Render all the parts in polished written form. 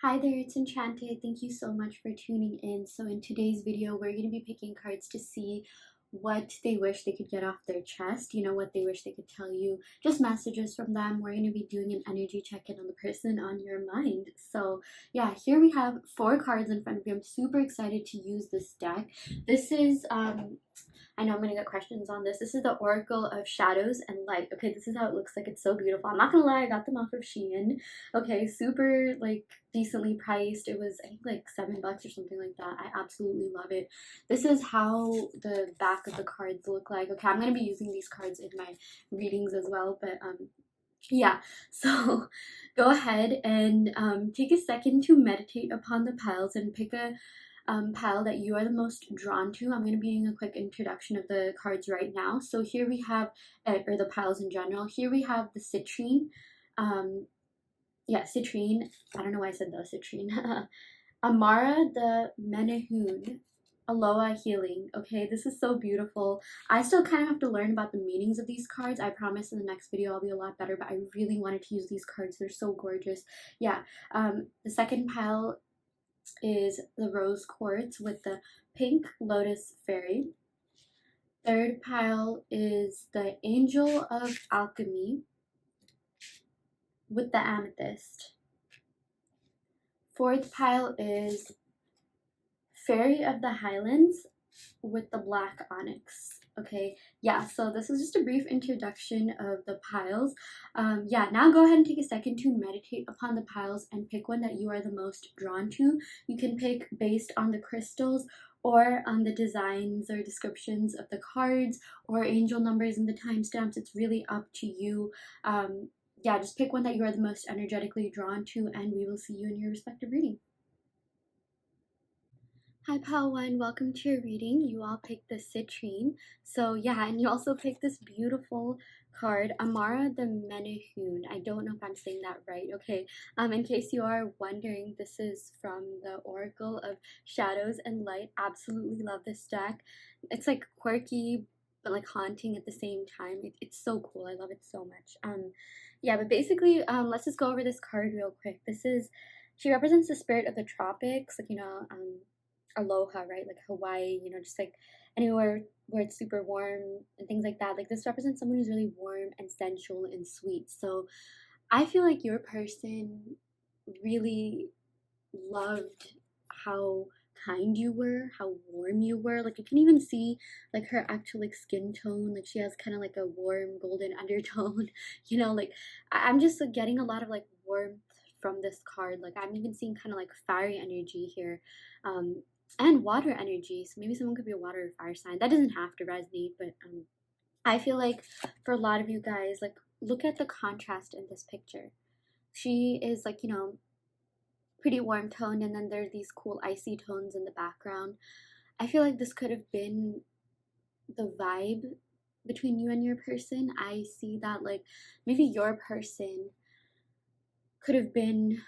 Hi there, it's Enchanted. Thank you so much for tuning in. So in today's video, we're going to be picking cards to see what they wish they could get off their chest, what they wish they could tell you, just messages from them. We're going to be doing an energy check-in on the person on your mind. So yeah, here we have 4 cards in front of you. I'm super excited to use this deck. This is I know I'm gonna get questions on this. This is the Oracle of Shadows and Light. Okay, this is how it looks like. It's so beautiful. I'm not gonna lie, I got them off of Shein. Okay, super like decently priced. It was I think like $7 or something like that. I absolutely love it. This is how the back of the cards look like. Okay, I'm gonna be using these cards in my readings as well, but yeah, so go ahead and take a second to meditate upon the piles and pick a pile that you are the most drawn to. I'm going to be doing a quick introduction of the cards right now. So here we have, or the piles in general, here we have the Citrine. Yeah, Citrine. I don't know why I said the Citrine. Amara the Menehoon. Aloha Healing. Okay, this is so beautiful. I still kind of have to learn about the meanings of these cards. I promise in the next video I'll be a lot better, but I really wanted to use these cards. They're so gorgeous. Yeah, the second pile is the Rose Quartz with the Pink Lotus Fairy. Third pile is the Angel of Alchemy with the Amethyst. Fourth pile is Fairy of the Highlands with the Black Onyx. Okay, yeah, so this is just a brief introduction of the piles. Yeah, now go ahead and take a second to meditate upon the piles and pick one that you are the most drawn to. You can pick based on the crystals or on the designs or descriptions of the cards or angel numbers and the timestamps. It's really up to you. Yeah, just pick one that you are the most energetically drawn to, and we will see you in your respective reading. Hi Pal One, welcome to your reading. You all picked the Citrine. So yeah, and you also picked this beautiful card, Amara the Menehoon. I don't know if I'm saying that right. Okay. In case you are wondering, this is from the Oracle of Shadows and Light. Absolutely love this deck. It's like quirky but like haunting at the same time. It's so cool. I love it so much. Yeah, but basically, let's just go over this card real quick. She represents the spirit of the tropics, like aloha, right? Like Hawaii, just like anywhere where it's super warm and things like that. Like this represents someone who's really warm and sensual and sweet. So I feel like your person really loved how kind you were, how warm you were. Like you can even see like her actual like skin tone. Like she has kind of like a warm golden undertone. Like I'm just like getting a lot of like warmth from this card. Like I'm even seeing kind of like fiery energy here. And water energy. So maybe someone could be a water or fire sign. That doesn't have to resonate, but I feel like for a lot of you guys, like look at the contrast in this picture. She is like, pretty warm toned, and then there's these cool icy tones in the background. I feel like this could have been the vibe between you and your person. I see that like maybe your person could have been,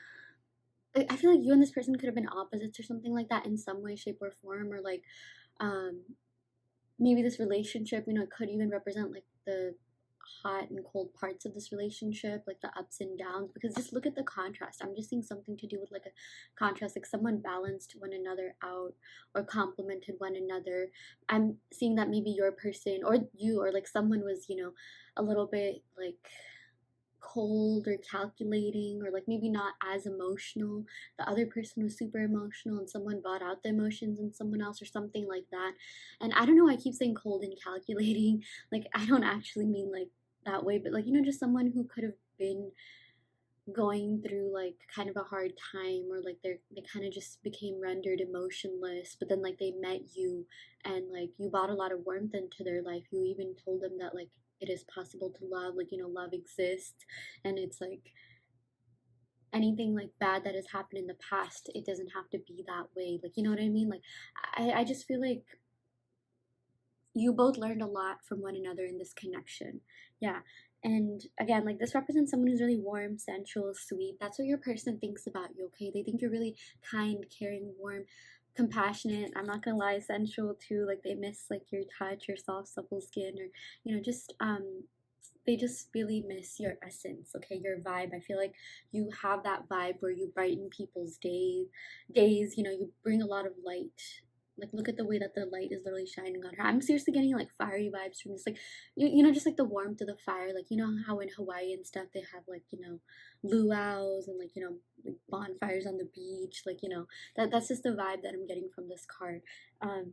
I feel like you and this person could have been opposites or something like that in some way, shape, or form, or like um maybe this relationship, it could even represent like the hot and cold parts of this relationship, like the ups and downs, because just look at the contrast. I'm just seeing something to do with like a contrast, like someone balanced one another out or complemented one another. I'm seeing that maybe your person or you or like someone was, a little bit like cold or calculating or like maybe not as emotional. The other person was super emotional and someone brought out the emotions in someone else or something like that. And I don't know, I keep saying cold and calculating. Like I don't actually mean like that way, but like just someone who could have been going through like kind of a hard time, or like they kind of just became rendered emotionless, but then like they met you and like you brought a lot of warmth into their life. You even told them that like it is possible to love, like love exists, and it's like anything like bad that has happened in the past, it doesn't have to be that way. Like you know what I mean? Like I just feel like you both learned a lot from one another in this connection. Yeah. And again, like this represents someone who's really warm, sensual, sweet. That's what your person thinks about you, okay? They think you're really kind, caring, warm, compassionate. I'm not gonna lie, sensual too. Like they miss like your touch, your soft, supple skin, or just they just really miss your essence, okay, your vibe. I feel like you have that vibe where you brighten people's days, you know, you bring a lot of light. Like, look at the way that the light is literally shining on her. I'm seriously getting like fiery vibes from this, like, you know, just like the warmth of the fire. Like, you know how in Hawaii and stuff they have like, you know, luau's and like, you know, like bonfires on the beach. Like, you know, that's just the vibe that I'm getting from this card. Um,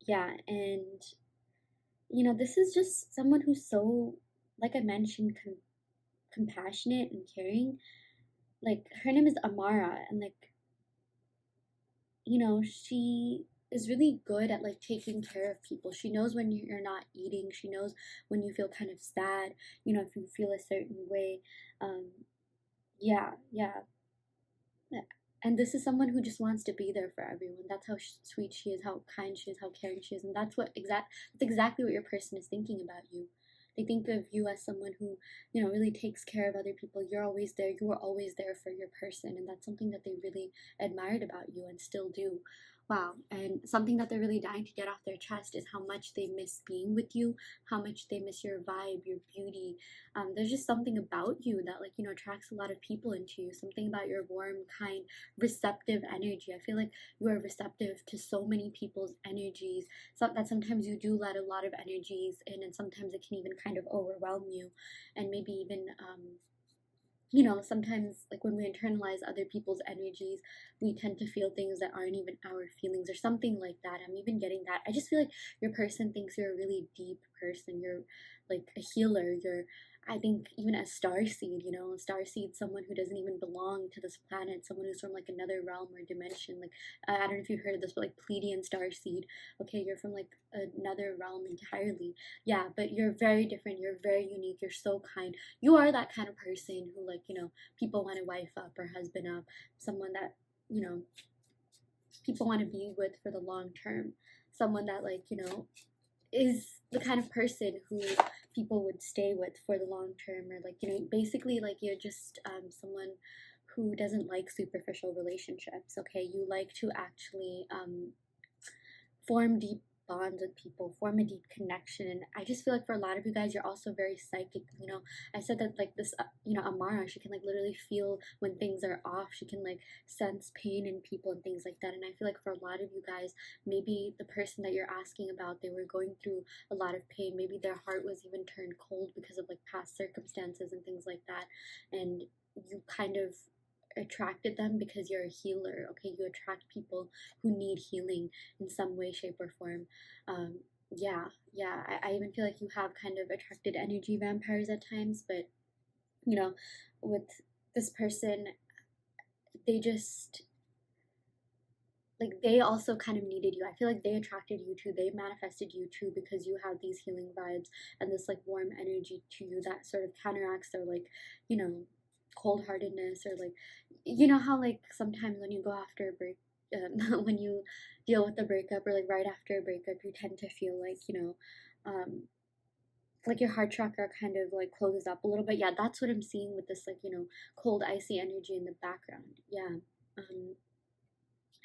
yeah, and you know, this is just someone who's so, like I mentioned, compassionate and caring. Like, her name is Amara, and like, you know, she is really good at like taking care of people. She knows when you're not eating. She knows when you feel kind of sad, you know, if you feel a certain way. Um, yeah, yeah. And this is someone who just wants to be there for everyone. That's how sweet she is, how kind she is, how caring she is, and that's exactly what your person is thinking about you. They think of you as someone who, you know, really takes care of other people. You're always there. You are always there for your person, and that's something that they really admired about you and still do. Wow, and something that they're really dying to get off their chest is how much they miss being with you, how much they miss your vibe, your beauty. There's just something about you that, like, you know, attracts a lot of people into you. Something about your warm, kind, receptive energy. I feel like you are receptive to so many people's energies, so that sometimes you do let a lot of energies in, and sometimes it can even kind of overwhelm you, and maybe even you know, sometimes like when we internalize other people's energies, we tend to feel things that aren't even our feelings or something like that. I'm even getting that. I just feel like your person thinks you're a really deep person. You're like a healer. You're, I think, even a star seed, you know, a star seed, someone who doesn't even belong to this planet, someone who's from like another realm or dimension. Like, I don't know if you've heard of this, but like Pleiadian star seed. Okay, you're from like another realm entirely. Yeah, but you're very different. You're very unique. You're so kind. You are that kind of person who, like, you know, people want to wife up or husband up, someone that, you know, people want to be with for the long term, someone that, like, you know, is the kind of person who people would stay with for the long term, or like, you know, basically like you're just someone who doesn't like superficial relationships. Okay, you like to actually form deep bonds with people, form a deep connection. And I just feel like for a lot of you guys, you're also very psychic. You know, I said that like this, you know, Amara, she can like literally feel when things are off. She can like sense pain in people and things like that. And I feel like for a lot of you guys, maybe the person that you're asking about, they were going through a lot of pain. Maybe their heart was even turned cold because of like past circumstances and things like that. And you kind of attracted them because you're a healer. Okay, you attract people who need healing in some way, shape, or form. um yeah, I even feel like you have kind of attracted energy vampires at times, but you know, with this person, they just, like, they also kind of needed you. I feel like they attracted you too. They manifested you too because you have these healing vibes and this like warm energy to you that sort of counteracts their, like, you know, cold heartedness, or like, you know how like sometimes when you go after a break, when you deal with a breakup, or like right after a breakup, you tend to feel like, you know, like your heart chakra kind of like closes up a little bit. Yeah, that's what I'm seeing with this, like, you know, cold icy energy in the background. Yeah.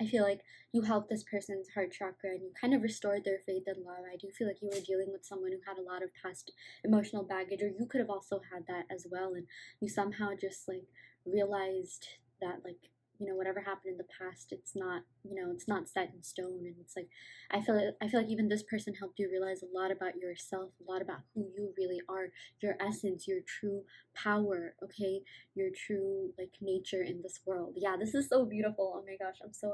I feel like you helped this person's heart chakra and you kind of restored their faith in love. I do feel like you were dealing with someone who had a lot of past emotional baggage, or you could have also had that as well. And you somehow just like realized that, like, you know, whatever happened in the past, it's not, you know, it's not set in stone. And it's like, I feel like even this person helped you realize a lot about yourself, a lot about who you really are, your essence, your true power, okay, your true like nature in this world. Yeah, this is so beautiful. Oh my gosh, I'm so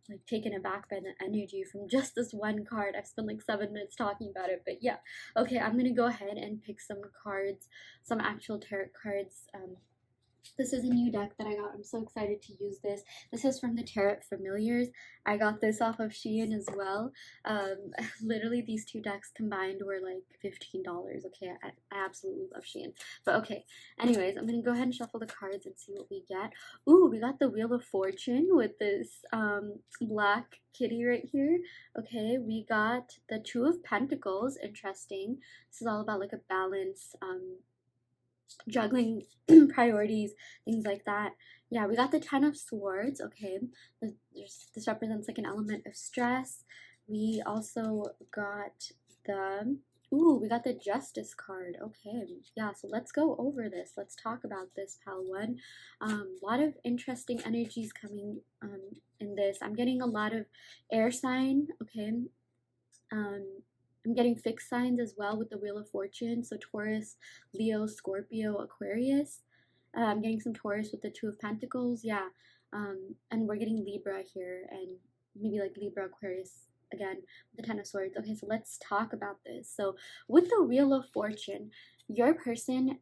like taken aback by the energy from just this one card. I've spent like 7 minutes talking about it, but yeah. Okay, I'm gonna go ahead and pick some cards, some actual tarot cards. This is a new deck that I got. I'm so excited to use this. This is from the Tarot Familiars. I got this off of Shein as well. Literally, these two decks combined were like $15. Okay, I absolutely love Shein. But okay, anyways, I'm going to go ahead and shuffle the cards and see what we get. Ooh, we got the Wheel of Fortune with this black kitty right here. Okay, we got the Two of Pentacles. Interesting. This is all about like a balance, juggling priorities, things like that. Yeah, we got the Ten of Swords. Okay, this represents like an element of stress. We also got the Ooh, we got the Justice card. Okay, yeah, so let's go over this. Let's talk about this, pal one. A lot of interesting energies coming in this. I'm getting a lot of air sign, okay? Um, I'm getting fixed signs as well with the Wheel of Fortune. So Taurus, Leo, Scorpio, Aquarius. I'm getting some Taurus with the Two of Pentacles. Yeah. And we're getting Libra here and maybe like Libra, Aquarius again, the Ten of Swords. Okay, so let's talk about this. So with the Wheel of Fortune, your person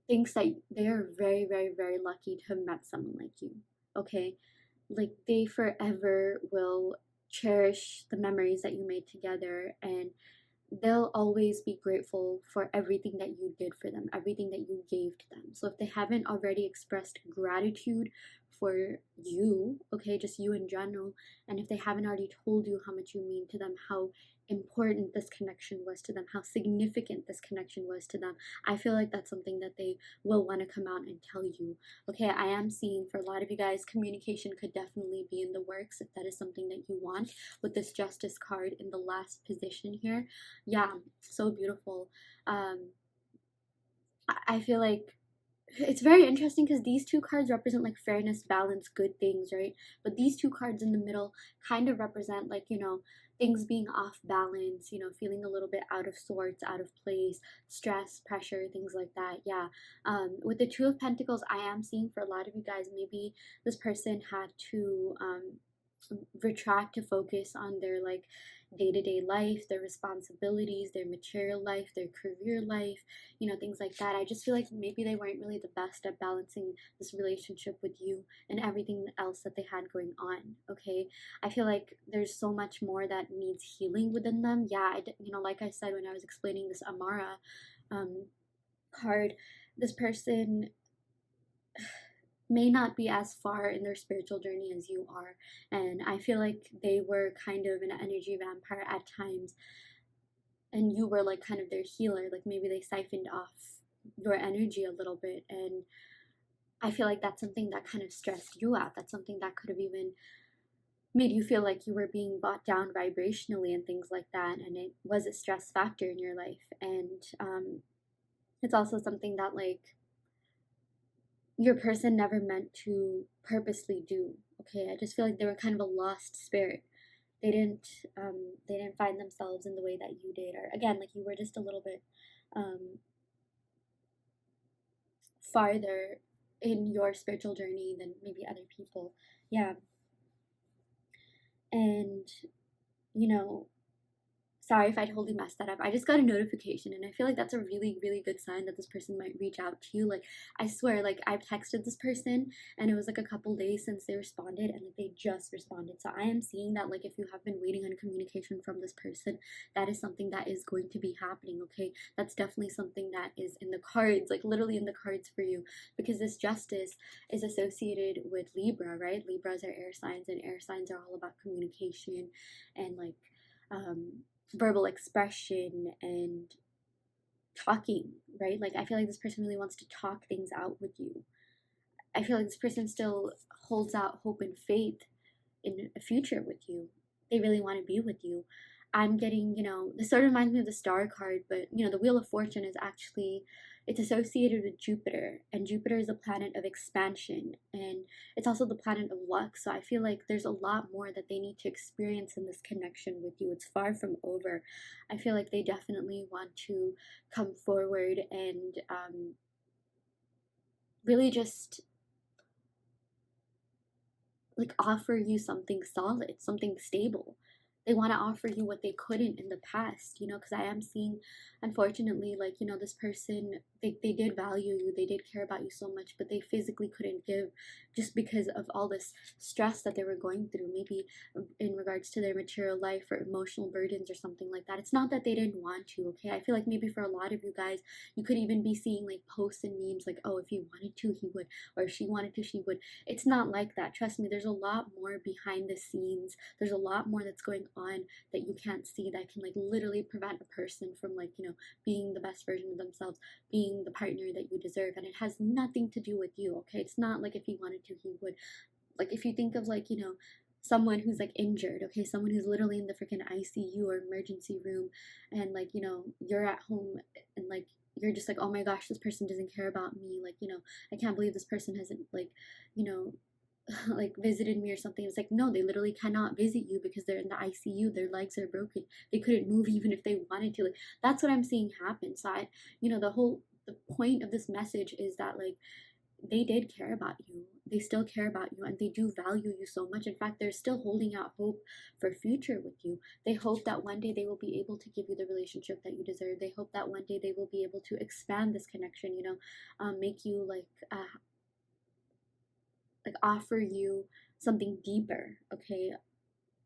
thinks that they are very, very, very lucky to have met someone like you. Okay? Like they forever will cherish the memories that you made together, and they'll always be grateful for everything that you did for them, everything that you gave to them. So if they haven't already expressed gratitude for you, okay, just you in general, and if they haven't already told you how much you mean to them, how important this connection was to them, how significant this connection was to them, I feel like that's something that they will want to come out and tell you. Okay, I am seeing for a lot of you guys, communication could definitely be in the works if that is something that you want with this Justice card in the last position here. Yeah, so beautiful. I feel like it's very interesting because these two cards represent like fairness, balance, good things, right? But these two cards in the middle kind of represent like, things being off balance, feeling a little bit out of sorts, out of place, stress, pressure, things like that. Yeah. With the Two of Pentacles, I am seeing for a lot of you guys, maybe this person had to retract to focus on their like day-to-day life, their responsibilities, their material life, their career life, things like that. I just feel like maybe they weren't really the best at balancing this relationship with you and everything else that they had going on. Okay, I feel like there's so much more that needs healing within them. Yeah, like I said when I was explaining this Amara card, this person may not be as far in their spiritual journey as you are. And I feel like they were kind of an energy vampire at times. And you were like kind of their healer. Like maybe they siphoned off your energy a little bit. And I feel like that's something that kind of stressed you out. That's something that could have even made you feel like you were being brought down vibrationally and things like that. And it was a stress factor in your life. And it's also something that like your person never meant to purposely do. Okay, I just feel like they were kind of a lost spirit. They didn't find themselves in the way that you did, or again, like you were just a little bit farther in your spiritual journey than maybe other people. Yeah. And sorry if I totally messed that up. I just got a notification, and I feel like that's a really, really good sign that this person might reach out to you. Like, I swear, like, I've texted this person, and it was like a couple days since they responded, and like, they just responded. So I am seeing that, like, if you have been waiting on communication from this person, that is something that is going to be happening, okay? That's definitely something that is in the cards, like, literally in the cards for you, because this Justice is associated with Libra, right? Libras are air signs, and air signs are all about communication and, like, verbal expression and talking, right? Like I feel like this person really wants to talk things out with you. I feel like this person still holds out hope and faith in a future with you. They really want to be with you. I'm getting, this sort of reminds me of the Star card, but the Wheel of Fortune is actually, it's associated with Jupiter, and Jupiter is a planet of expansion, and it's also the planet of luck. So I feel like there's a lot more that they need to experience in this connection with you. It's far from over. I feel like they definitely want to come forward and really just like offer you something solid, something stable. They want to offer you what they couldn't in the past, because I am seeing, unfortunately, like, this person, they did value you, they did care about you so much, but they physically couldn't give just because of all this stress that they were going through, maybe in regards to their material life or emotional burdens or something like that. It's not that they didn't want to, okay? I feel like maybe for a lot of you guys, you could even be seeing like posts and memes like, oh, if he wanted to, he would, or if she wanted to, she would. It's not like that. Trust me, there's a lot more behind the scenes. There's a lot more that's going on that you can't see that can like literally prevent a person from like, being the best version of themselves, being the partner that you deserve. And it has nothing to do with you, okay? It's not like if he wanted to, he would. Like if you think of like, someone who's like injured, okay, someone who's literally in the freaking ICU or emergency room, and like, you know, you're at home and like you're just like, oh my gosh, this person doesn't care about me, like, you know, I can't believe this person hasn't, like, you know, like visited me or something. It's like, no, they literally cannot visit you because they're in the ICU, their legs are broken, they couldn't move even if they wanted to. Like, that's what I'm seeing happen. So I, you know, the point of this message is that like they did care about you, they still care about you, and they do value you so much. In fact, they're still holding out hope for future with you. They hope that one day they will be able to give you the relationship that you deserve. They hope that one day they will be able to expand this connection, you know, make you like offer you something deeper, okay,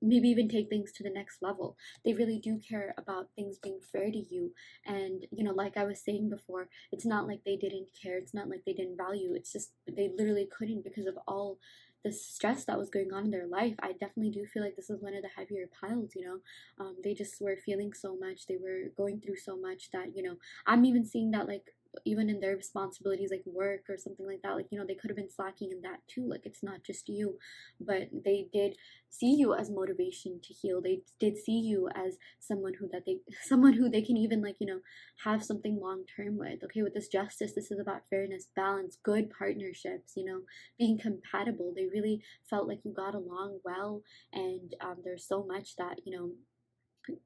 maybe even take things to the next level. They really do care about things being fair to you. And, you know, like I was saying before, it's not like they didn't care, it's not like they didn't value, it's just they literally couldn't because of all the stress that was going on in their life. I definitely do feel like this is one of the heavier piles, you know. They just were feeling so much, they were going through so much that, you know, I'm even seeing that like even in their responsibilities like work or something like that, like, you know, they could have been slacking in that too. Like, it's not just you, but they did see you as motivation to heal. They did see you as someone who that they someone who they can even, like, you know, have something long term with. Okay, with this justice, this is about fairness, balance, good partnerships, you know, being compatible. They really felt like you got along well, and there's so much that, you know,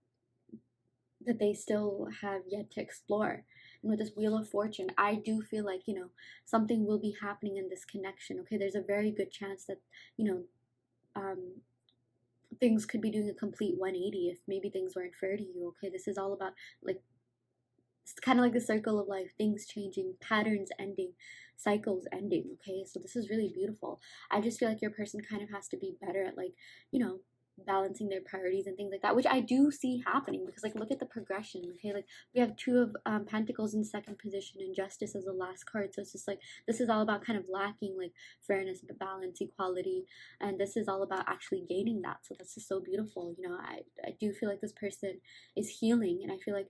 that they still have yet to explore. And with this Wheel of Fortune, I do feel like, you know, something will be happening in this connection. Okay, there's a very good chance that, you know, things could be doing a complete 180 if maybe things weren't fair to you. Okay, this is all about like, it's kind of like the circle of life, things changing, patterns ending, cycles ending. Okay, so this is really beautiful. I just feel like your person kind of has to be better at, like, you know, balancing their priorities and things like that, which I do see happening because, like, look at the progression. Okay, like we have two of pentacles in second position and justice as the last card. So it's just like this is all about kind of lacking like fairness, balance, equality, and this is all about actually gaining that. So that's just so beautiful. You know, I do feel like this person is healing, and I feel like,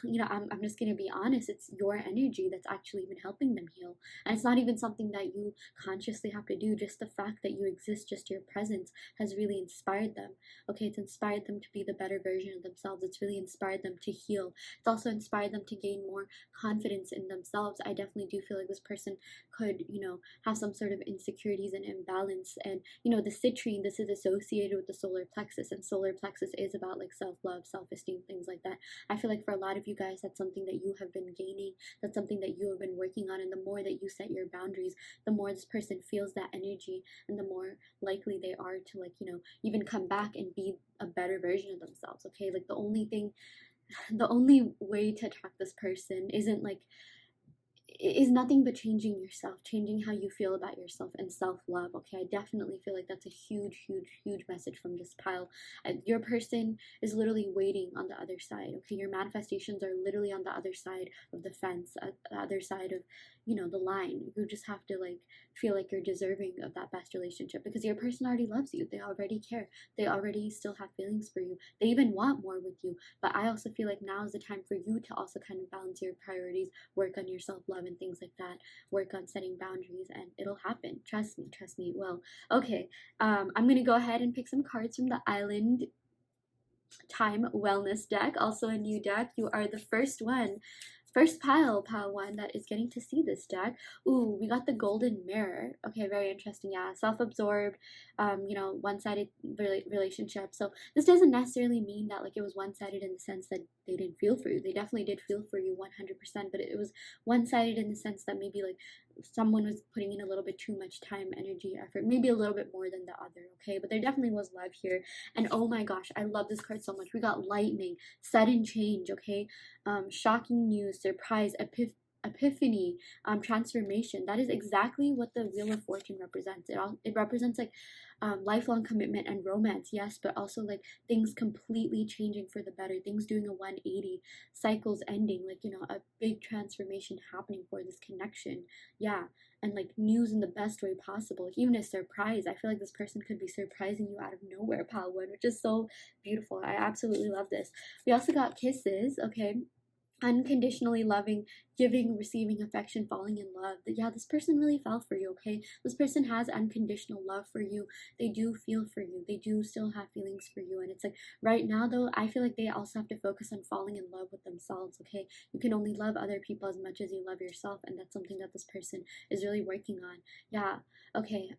you know, I'm just gonna be honest, it's your energy that's actually even helping them heal. And it's not even something that you consciously have to do. Just the fact that you exist, just your presence has really inspired them. Okay, it's inspired them to be the better version of themselves. It's really inspired them to heal. It's also inspired them to gain more confidence in themselves. I definitely do feel like this person could, you know, have some sort of insecurities and imbalance. And, you know, the citrine, this is associated with the solar plexus, and solar plexus is about like self-love, self-esteem, things like that. I feel like for a lot of you guys, that's something that you have been gaining, that's something that you have been working on. And the more that you set your boundaries, the more this person feels that energy, and the more likely they are to, like, you know, even come back and be a better version of themselves. Okay, like the only way to attract this person isn't like, is nothing but changing yourself, changing how you feel about yourself, and self-love. Okay, I definitely feel like that's a huge, huge, huge message from this pile. Your person is literally waiting on the other side. Okay, your manifestations are literally on the other side of the fence, at the other side of, you know, the line. You just have to like feel like you're deserving of that best relationship because your person already loves you, they already care, they already still have feelings for you, they even want more with you. But I also feel like now is the time for you to also kind of balance your priorities, work on your self-love and things like that, work on setting boundaries, and it'll happen. Trust me, it will. Okay, I'm gonna go ahead and pick some cards from the Island Time Wellness deck, also a new deck. You are the first pile one that is getting to see this deck. Ooh, we got the Golden Mirror. Okay, very interesting. Yeah, self-absorbed, you know, one-sided relationship. So this doesn't necessarily mean that like it was one-sided in the sense that they didn't feel for you. They definitely did feel for you 100%, but it was one-sided in the sense that maybe like someone was putting in a little bit too much time, energy, effort, maybe a little bit more than the other. Okay, but there definitely was love here. And oh my gosh, I love this card so much. We got lightning, sudden change. Okay, shocking news, surprise, epiphany, transformation. That is exactly what the Wheel of Fortune represents. It represents like lifelong commitment and romance, yes, but also like things completely changing for the better, things doing a 180, cycles ending, like, you know, a big transformation happening for this connection. Yeah, and like news in the best way possible, like even a surprise. I feel like this person could be surprising you out of nowhere, pal one, which is so beautiful. I absolutely love this. We also got kisses. Okay, unconditionally loving giving, receiving affection, falling in love. Yeah, this person really fell for you, okay? This person has unconditional love for you. They do feel for you. They do still have feelings for you. And it's like right now, though, I feel like they also have to focus on falling in love with themselves, okay? You can only love other people as much as you love yourself, and that's something that this person is really working on. Yeah, okay.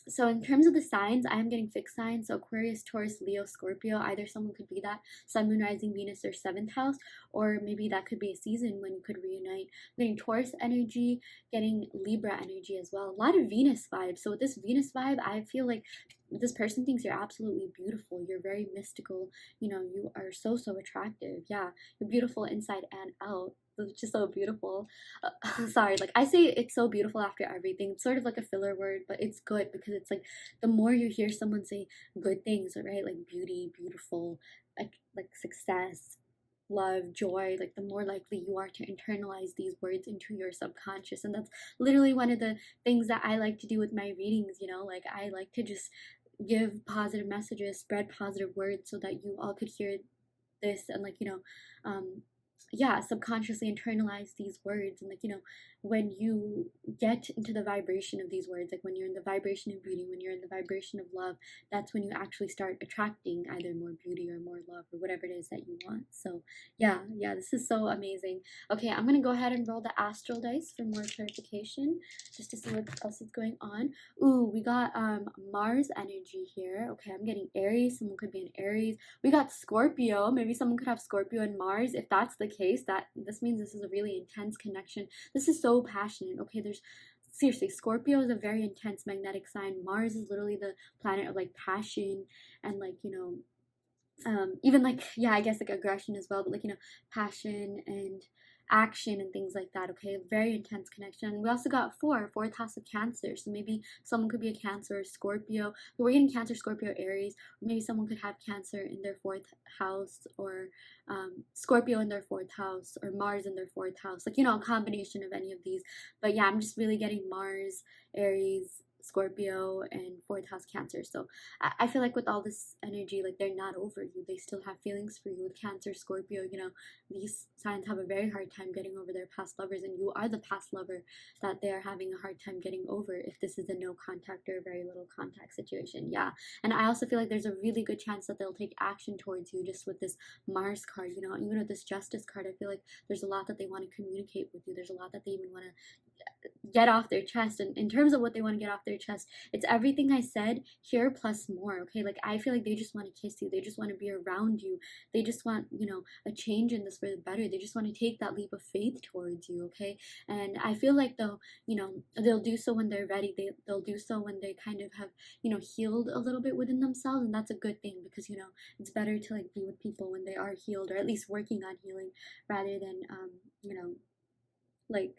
So in terms of the signs, I am getting fixed signs. So Aquarius, Taurus, Leo, Scorpio. Either someone could be that Sun, Moon, Rising, Venus, or 7th house, or maybe that could be a season when you could reunite. I'm getting Taurus energy, getting Libra energy as well. A lot of Venus vibes. So with this Venus vibe, I feel like this person thinks you're absolutely beautiful. You're very mystical. You know, you are so, so attractive. Yeah, you're beautiful inside and out. It's just so beautiful. Sorry, like I say it's so beautiful after everything. It's sort of like a filler word, but it's good because it's like the more you hear someone say good things, right? Like beauty, beautiful, like success, love, joy, like the more likely you are to internalize these words into your subconscious. And that's literally one of the things that I like to do with my readings, you know, like I like to just give positive messages, spread positive words so that you all could hear this and like, you know, yeah, subconsciously internalize these words. And like, you know, when you get into the vibration of these words, like when you're in the vibration of beauty, when you're in the vibration of love, that's when you actually start attracting either more beauty or more love or whatever it is that you want. So yeah, this is so amazing. Okay, I'm gonna go ahead and roll the astral dice for more clarification, just to see what else is going on. Ooh, we got Mars energy here. Okay, I'm getting Aries. Someone could be an Aries. We got Scorpio. Maybe someone could have Scorpio and Mars. If that's the case, this means this is a really intense connection. This is so passionate. Okay, there's seriously, Scorpio is a very intense magnetic sign. Mars is literally the planet of like passion and like, you know, even like, yeah, I guess like aggression as well, but like, you know, passion and action and things like that. Okay, very intense connection. And we also got fourth house of Cancer, so maybe someone could be a Cancer or Scorpio, but we're getting Cancer, Scorpio, Aries, or maybe someone could have Cancer in their fourth house, or Scorpio in their fourth house, or Mars in their fourth house, like, you know, a combination of any of these. But yeah, I'm just really getting Mars, Aries, Scorpio, and fourth house Cancer. So I feel like with all this energy, like they're not over you. They still have feelings for you. With Cancer, Scorpio, you know, these signs have a very hard time getting over their past lovers, and you are the past lover that they are having a hard time getting over if this is a no contact or very little contact situation. Yeah. And I also feel like there's a really good chance that they'll take action towards you just with this Mars card, you know, even with this Justice card. I feel like there's a lot that they want to communicate with you. There's a lot that they even want to get off their chest. And in terms of what they want to get off their chest, it's everything I said here plus more. Okay, like I feel like they just want to kiss you. They just want to be around you. They just want, you know, a change in this for the better. They just want to take that leap of faith towards you. Okay, and I feel like they'll, you know, they'll do so when they're ready. They'll do so when they kind of have, you know, healed a little bit within themselves, and that's a good thing, because you know it's better to like be with people when they are healed, or at least working on healing, rather than you know, like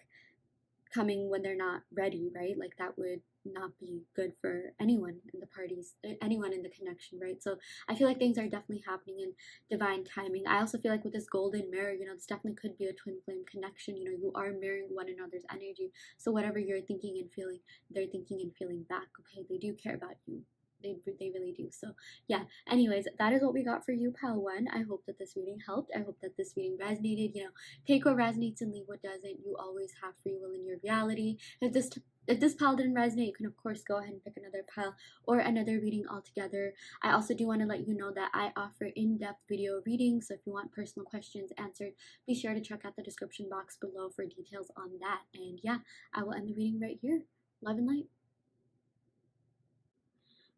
coming when they're not ready, right? Like that would not be good for anyone in the parties, anyone in the connection, right? So I feel like things are definitely happening in divine timing. I also feel like with this golden mirror, you know, this definitely could be a twin flame connection. You know, you are mirroring one another's energy. So whatever you're thinking and feeling, they're thinking and feeling back, okay? They do care about you. They really do. So yeah, anyways, that is what we got for you, pal one. I hope that this reading helped. I hope that this reading resonated. You know, take what resonates and leave what doesn't. You always have free will in your reality. If this pile didn't resonate, you can of course go ahead and pick another pile or another reading altogether. I also do want to let you know that I offer in-depth video readings, so if you want personal questions answered, be sure to check out the description box below for details on that. And yeah, I will end the reading right here. Love and light.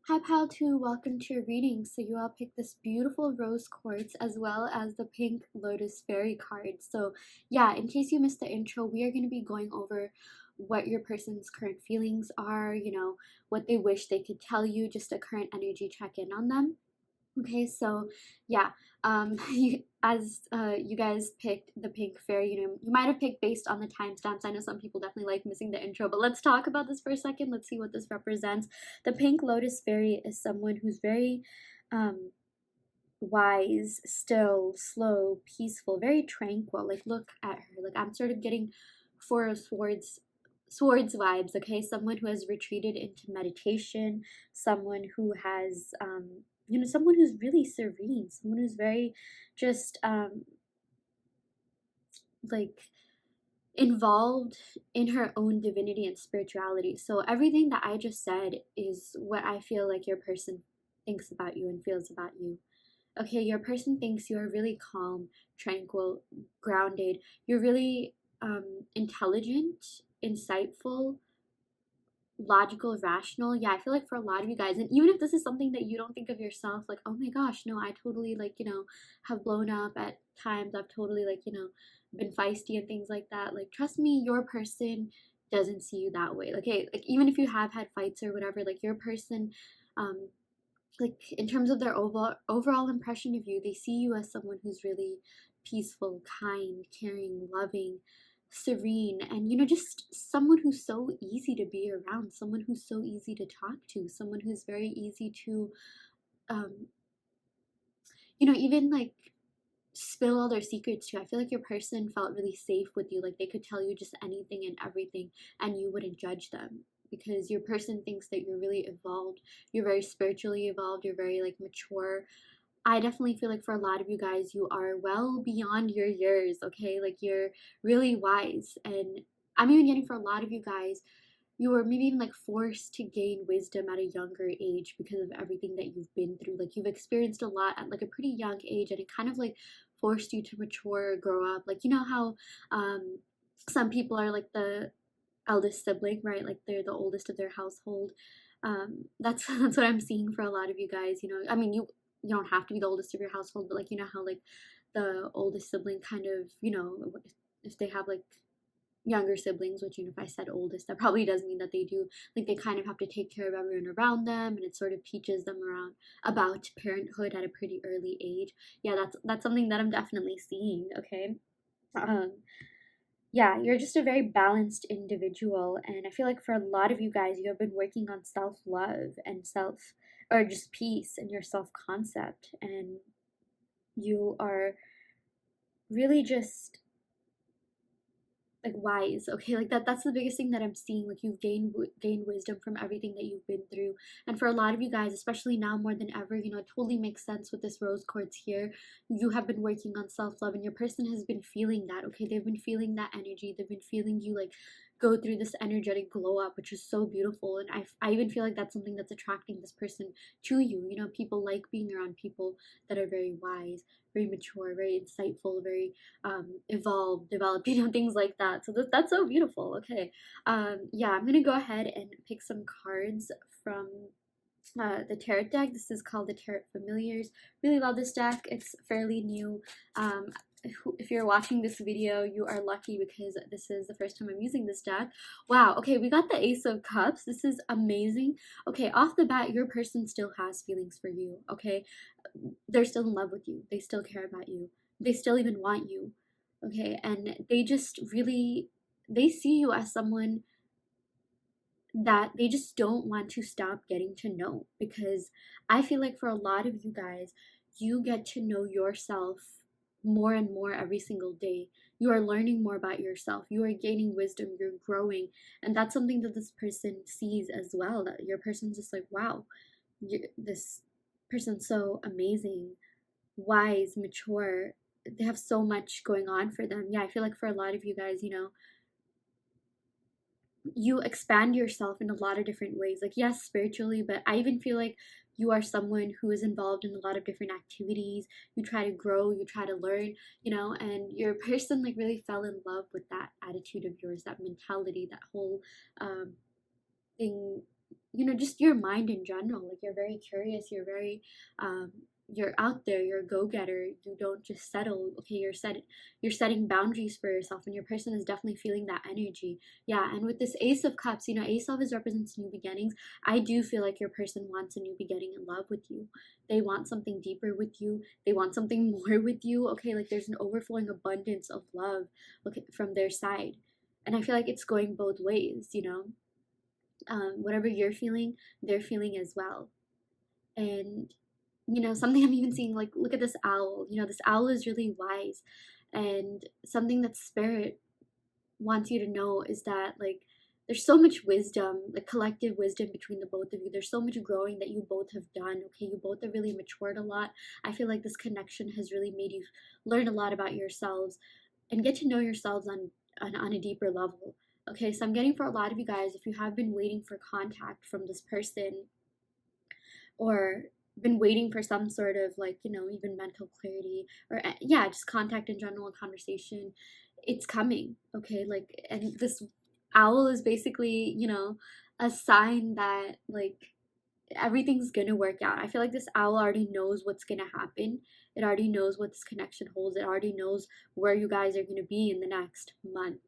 Hi pal 2, welcome to your reading. So you all picked this beautiful rose quartz as well as the pink lotus fairy card. So yeah, in case you missed the intro, we are going to be going over what your person's current feelings are, you know, what they wish they could tell you, just a current energy check in on them. Okay, so yeah, as you guys picked the pink fairy, you know, you might have picked based on the timestamps. I know some people definitely like missing the intro, but let's talk about this for a second. Let's see what this represents. The pink lotus fairy is someone who's very wise, still, slow, peaceful, very tranquil. Like, look at her. Like, I'm sort of getting Four of Swords vibes, okay? Someone who has retreated into meditation, someone who has, you know, someone who's really serene, someone who's very just, like, involved in her own divinity and spirituality. So everything that I just said is what I feel like your person thinks about you and feels about you. Okay, your person thinks you're really calm, tranquil, grounded. You're really intelligent, insightful, logical, rational. Yeah, I feel like for a lot of you guys, and even if this is something that you don't think of yourself, like, oh my gosh, no, I totally, like, have blown up at times. I've totally, like, been feisty and things like that. Like, trust me, your person doesn't see you that way. Like, hey, like, even if you have had fights or whatever, like, your person, um, like, in terms of their overall impression of you, they see you as someone who's really peaceful, kind, caring, loving, serene, and just someone who's so easy to be around, someone who's so easy to talk to, someone who's very easy to um even like spill all their secrets to. I feel like your person felt really safe with you, like they could tell you just anything and everything and you wouldn't judge them, because your person thinks that you're really evolved, you're very spiritually evolved, you're very like mature. I definitely feel like for a lot of you guys, you are well beyond your years, okay? Like you're really wise. And I'm even getting for a lot of you guys, you were maybe even like forced to gain wisdom at a younger age because of everything that you've been through. Like you've experienced a lot at like a pretty young age, and it kind of like forced you to mature, grow up. Like, you know how some people are like the eldest sibling, right? Like they're the oldest of their household. That's that's what I'm seeing for a lot of you guys. I mean, you don't have to be the oldest of your household, but like how like the oldest sibling kind of if they have like younger siblings, which if I said oldest, that probably does mean that they do, like they kind of have to take care of everyone around them, and it sort of teaches them around about parenthood at a pretty early age. Yeah, that's something that I'm definitely seeing. Okay. um yeah, you're just a very balanced individual. And I feel like for a lot of you guys, you have been working on self love and or just peace and your self concept. And you are really just like wise, okay? Like that's the biggest thing that I'm seeing. Like you've gained wisdom from everything that you've been through. And for a lot of you guys, especially now more than ever, it totally makes sense with this rose quartz here. You have been working on self-love, and your person has been feeling that, okay? They've been feeling that energy. They've been feeling you like go through this energetic glow up, which is so beautiful. And I even feel like that's something that's attracting this person to you. People like being around people that are very wise, very mature, very insightful, very evolved, developed, things like that. So that's so beautiful. Okay. Yeah, I'm gonna go ahead and pick some cards from the tarot deck. This is called the Tarot Familiars. Really love this deck. It's fairly new. If you're watching this video, you are lucky because this is the first time I'm using this deck. Wow, okay, we got the Ace of Cups. This is amazing. Okay, off the bat, your person still has feelings for you, okay? They're still in love with you. They still care about you. They still even want you, okay? And they just really, they see you as someone that they just don't want to stop getting to know, because I feel like for a lot of you guys, you get to know yourself more and more every single day. You are learning more about yourself. You are gaining wisdom. You're growing. And that's something that this person sees as well. That your person's just like, wow, this person's so amazing, wise, mature. They have so much going on for them. Yeah, I feel like for a lot of you guys, you expand yourself in a lot of different ways. Like, yes, spiritually, but I even feel like you are someone who is involved in a lot of different activities. You try to grow, you try to learn, and your person like really fell in love with that attitude of yours, that mentality, that whole thing, just your mind in general. Like you're very curious, you're out there, you're a go-getter. You don't just settle. Okay, you're setting boundaries for yourself, and your person is definitely feeling that energy. Yeah, and with this Ace of Cups, Ace always represents new beginnings. I do feel like your person wants a new beginning in love with you. They want something deeper with you. They want something more with you. Okay, like there's an overflowing abundance of love, okay, from their side. And I feel like it's going both ways, whatever you're feeling, they're feeling as well. And something I'm even seeing, like, look at this owl. This owl is really wise. And something that spirit wants you to know is that, like, there's so much wisdom, like collective wisdom between the both of you. There's so much growing that you both have done. Okay, you both have really matured a lot. I feel like this connection has really made you learn a lot about yourselves and get to know yourselves on on a deeper level. Okay, so I'm getting for a lot of you guys, if you have been waiting for contact from this person, or been waiting for some sort of like, even mental clarity, or yeah, just contact in general, conversation, it's coming. Okay, like, and this owl is basically, a sign that like everything's gonna work out. I feel like this owl already knows what's gonna happen. It already knows what this connection holds. It already knows where you guys are gonna be in the next month,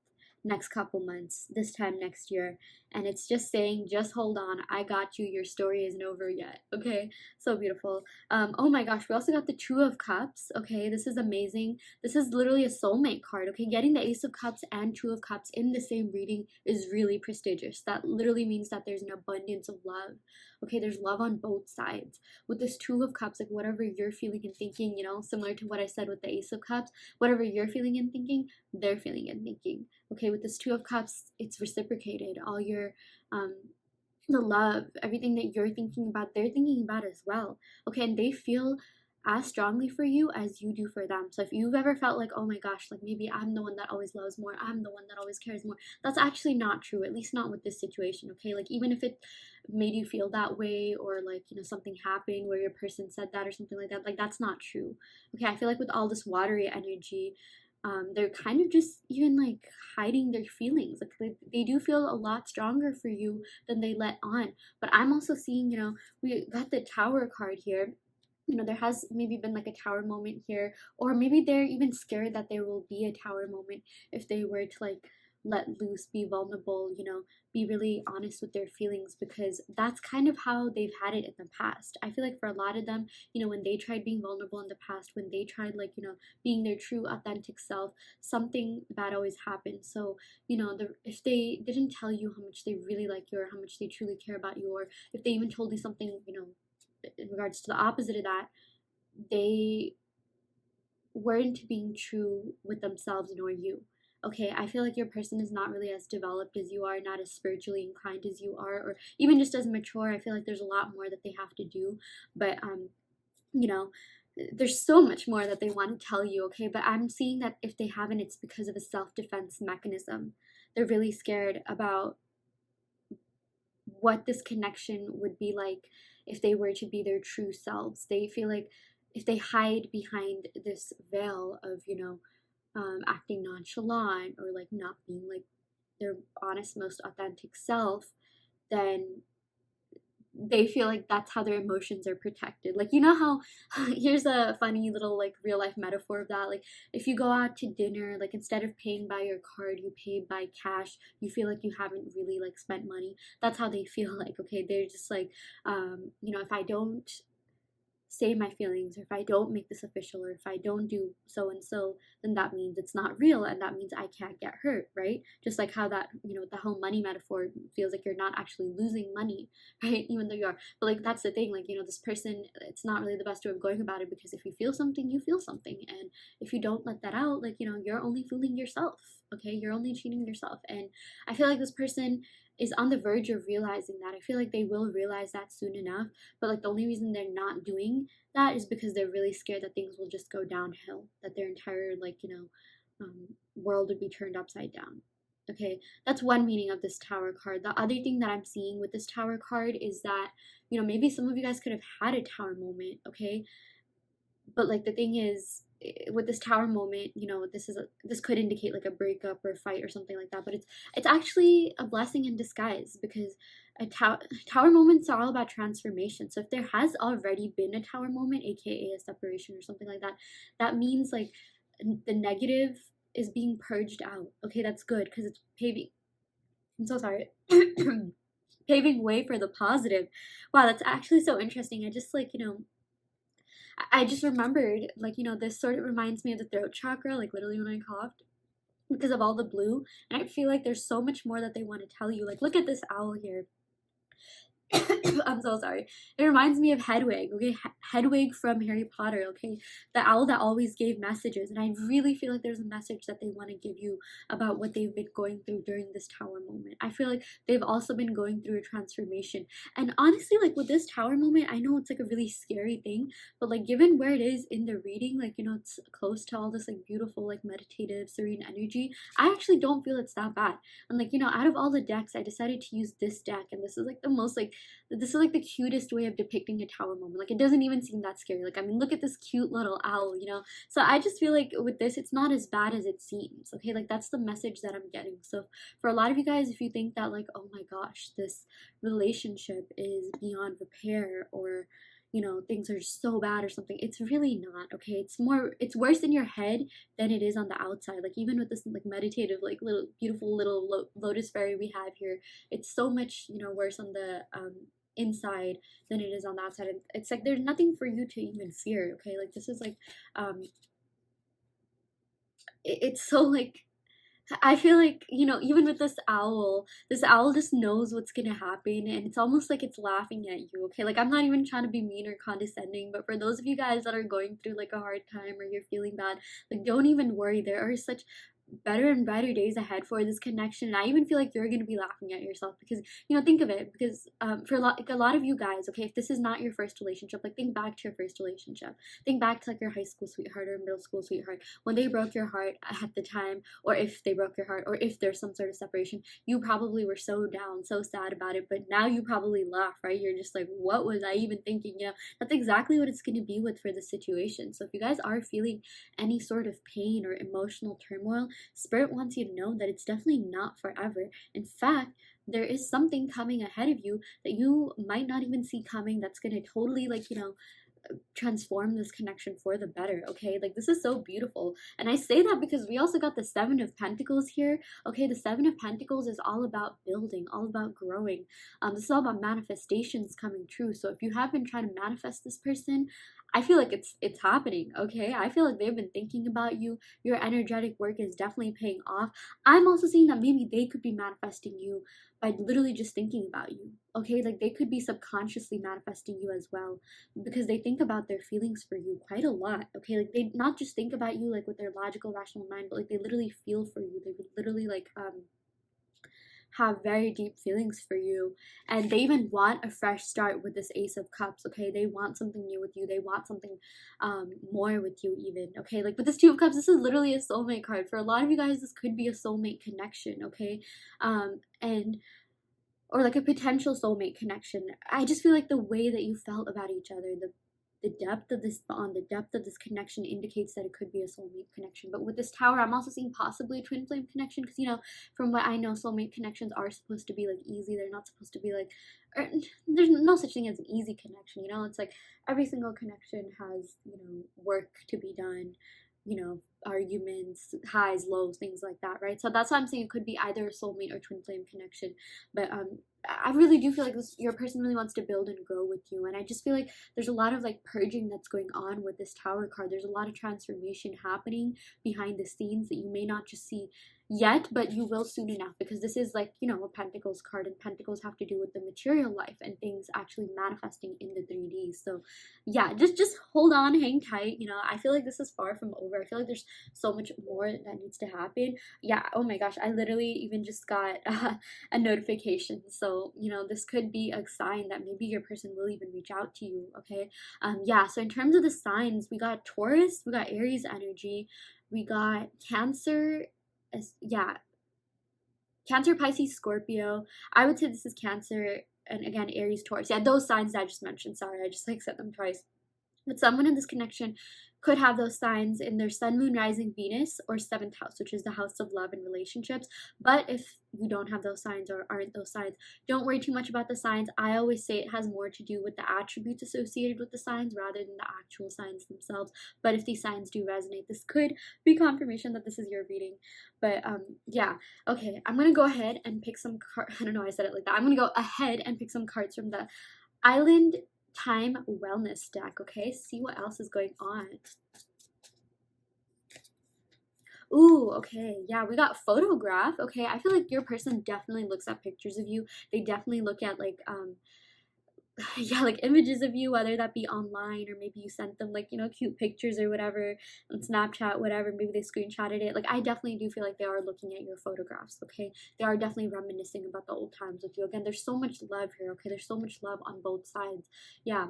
next couple months, this time next year. And it's just saying, just hold on. I got you. Your story isn't over yet. Okay. So beautiful. Oh my gosh. We also got the Two of Cups. Okay. This is amazing. This is literally a soulmate card. Okay. Getting the Ace of Cups and Two of Cups in the same reading is really prestigious. That literally means that there's an abundance of love. Okay, there's love on both sides. With this Two of Cups, like whatever you're feeling and thinking, similar to what I said with the Ace of Cups, whatever you're feeling and thinking, they're feeling and thinking. Okay, with this Two of Cups, it's reciprocated. All your the love, everything that you're thinking about, they're thinking about as well. Okay, and they feel as strongly for you as you do for them. So if you've ever felt like, oh my gosh, like maybe I'm the one that always loves more, I'm the one that always cares more, that's actually not true, at least not with this situation. Okay, like even if it made you feel that way, or like, something happened where your person said that or something like that, like that's not true. Okay, I feel like with all this watery energy, they're kind of just even like hiding their feelings. Like they do feel a lot stronger for you than they let on. But I'm also seeing, we got the Tower card here. There has maybe been like a tower moment here, or maybe they're even scared that there will be a tower moment if they were to like let loose, be vulnerable, be really honest with their feelings, because that's kind of how they've had it in the past. I feel like for a lot of them, when they tried being vulnerable in the past, when they tried like, being their true authentic self, something bad always happened. So, if they didn't tell you how much they really like you, or how much they truly care about you, or if they even told you something, in regards to the opposite of that, they weren't being true with themselves nor you. Okay, I feel like your person is not really as developed as you are, not as spiritually inclined as you are, or even just as mature. I feel like there's a lot more that they have to do, but you know, there's so much more that they want to tell you. Okay, but I'm seeing that if they haven't, it's because of a self-defense mechanism. They're really scared about what this connection would be like if they were to be their true selves. They feel like if they hide behind this veil of, acting nonchalant, or like not being like their honest, most authentic self, then they feel like that's how their emotions are protected. Like, how here's a funny little like real life metaphor of that. Like if you go out to dinner, like instead of paying by your card, you pay by cash, you feel like you haven't really like spent money. That's how they feel. Like, okay, they're just like, if I don't say my feelings, or if I don't make this official, or if I don't do so and so, then that means it's not real, and that means I can't get hurt, right? Just like how that, the whole money metaphor feels like you're not actually losing money, right? Even though you are. But like that's the thing, like, this person, it's not really the best way of going about it, because if you feel something, you feel something. And if you don't let that out, like, you're only fooling yourself, okay? You're only cheating yourself. And I feel like this person is on the verge of realizing that. I feel like they will realize that soon enough, but like the only reason they're not doing that is because they're really scared that things will just go downhill, that their entire like, world would be turned upside down. Okay, that's one meaning of this Tower card. The other thing that I'm seeing with this Tower card is that, maybe some of you guys could have had a Tower moment, okay? But like the thing is, with this Tower moment, this could indicate like a breakup or a fight or something like that. But it's actually a blessing in disguise, because tower moments are all about transformation. So if there has already been a Tower moment, aka a separation or something like that, that means like the negative is being purged out. Okay, that's good, because it's paving. I'm so sorry. Paving way for the positive. Wow, that's actually so interesting. I just like, I just remembered, like, this sort of reminds me of the throat chakra, like literally when I coughed, because of all the blue. And I feel like there's so much more that they want to tell you. Like, look at this owl here. I'm so sorry. It reminds me of Hedwig, okay? Hedwig from Harry Potter, okay? The owl that always gave messages. And I really feel like there's a message that they want to give you about what they've been going through during this tower moment. I feel like they've also been going through a transformation. And honestly, like with this tower moment, I know it's like a really scary thing, but like given where it is in the reading, like, you know, it's close to all this like beautiful, like meditative, serene energy. I actually don't feel it's that bad. And like, you know, out of all the decks, I decided to use this deck, and this is like the most like, this is like the cutest way of depicting a tower moment. Like, it doesn't even seem that scary. Like, I mean, look at this cute little owl, you know? So I just feel like with this, it's not as bad as it seems, okay? Like, that's the message that I'm getting. So for a lot of you guys, if you think that like, oh my gosh, this relationship is beyond repair, or you know, things are so bad or something, it's really not, okay? It's worse in your head than it is on the outside. Like, even with this like meditative, like little beautiful little lotus fairy we have here, it's so much, you know, worse on the inside than it is on the outside. And it's like there's nothing for you to even fear, okay? Like, this is like it's so like, I feel like, you know, even with this owl just knows what's gonna happen, and it's almost like it's laughing at you, okay? Like, I'm not even trying to be mean or condescending, but for those of you guys that are going through like a hard time, or you're feeling bad, like, don't even worry. There are such better and brighter days ahead for this connection. And I even feel like you're gonna be laughing at yourself, because, you know, think of it, because for a lot of you guys, okay, if this is not your first relationship, like, think back to your first relationship. Think back to like your high school sweetheart or middle school sweetheart, when they broke your heart at the time, or if they broke your heart, or if there's some sort of separation. You probably were so down, so sad about it, but now you probably laugh, right? You're just like, what was I even thinking? You know, that's exactly what it's gonna be with for the situation. So if you guys are feeling any sort of pain or emotional turmoil, Spirit wants you to know that it's definitely not forever. In fact, there is something coming ahead of you that you might not even see coming, that's going to totally, like, you know, transform this connection for the better, okay? Like, this is so beautiful. And I say that because we also got the Seven of Pentacles here, okay? The Seven of Pentacles is all about building, all about growing. This is all about manifestations coming true. So if you have been trying to manifest this person, I feel like it's happening, okay? I feel like they've been thinking about you. Your energetic work is definitely paying off. I'm also seeing that maybe they could be manifesting you by literally just thinking about you, okay? Like, they could be subconsciously manifesting you as well, because they think about their feelings for you quite a lot, okay? Like, they not just think about you like with their logical, rational mind, but like they literally feel for you. They would literally like have very deep feelings for you, and they even want a fresh start with this Ace of Cups, okay? They want something new with you. They want something more with you even, okay? Like, with this Two of Cups, this is literally a soulmate card. For a lot of you guys, this could be a soulmate connection, okay? And or like a potential soulmate connection. I just feel like the way that you felt about each other, the depth of this bond, the depth of this connection indicates that it could be a soulmate connection. But with this tower, I'm also seeing possibly a twin flame connection, because, you know, from what I know, soulmate connections are supposed to be like easy. They're not supposed to be like, or, there's no such thing as an easy connection, you know? It's like every single connection has, you know, work to be done, you know, arguments, highs, lows, things like that, right? So that's why I'm saying it could be either a soulmate or twin flame connection. But I really do feel like your person really wants to build and grow with you, and I just feel like there's a lot of like purging that's going on with this tower card. There's a lot of transformation happening behind the scenes that you may not just see yet, but you will soon enough, because this is like, you know, a Pentacles card, and Pentacles have to do with the material life and things actually manifesting in the 3D. So yeah, just hold on, hang tight. You know, I feel like this is far from over. I feel like there's so much more that needs to happen. Yeah, oh my gosh, I literally even just got a notification. So, you know, this could be a sign that maybe your person will even reach out to you, okay? Yeah, so in terms of the signs, we got Taurus, we got Aries energy, we got Cancer, yeah, Cancer, Pisces, Scorpio. I would say this is Cancer, and again, Aries, Taurus. Yeah, those signs that I just mentioned. Sorry, I just like said them twice. But someone in this connection could have those signs in their Sun, Moon, Rising, Venus, or 7th house, which is the house of love and relationships. But if you don't have those signs or aren't those signs, don't worry too much about the signs. I always say it has more to do with the attributes associated with the signs rather than the actual signs themselves. But if these signs do resonate, this could be confirmation that this is your reading. But yeah, okay, I'm gonna go ahead and pick some cards. I don't know why I said it like that. I'm gonna go ahead and pick some cards from the Island Time Wellness deck, okay? See what else is going on. Ooh, okay, yeah, we got photograph, okay? I feel like your person definitely looks at pictures of you. They definitely look at, like, yeah, like images of you, whether that be online or maybe you sent them like, cute pictures or whatever on Snapchat, whatever, maybe they screenshotted it. Like, I definitely do feel like they are looking at your photographs, okay? They are definitely reminiscing about the old times with you. Again, there's so much love here, okay? There's so much love on both sides. Yeah.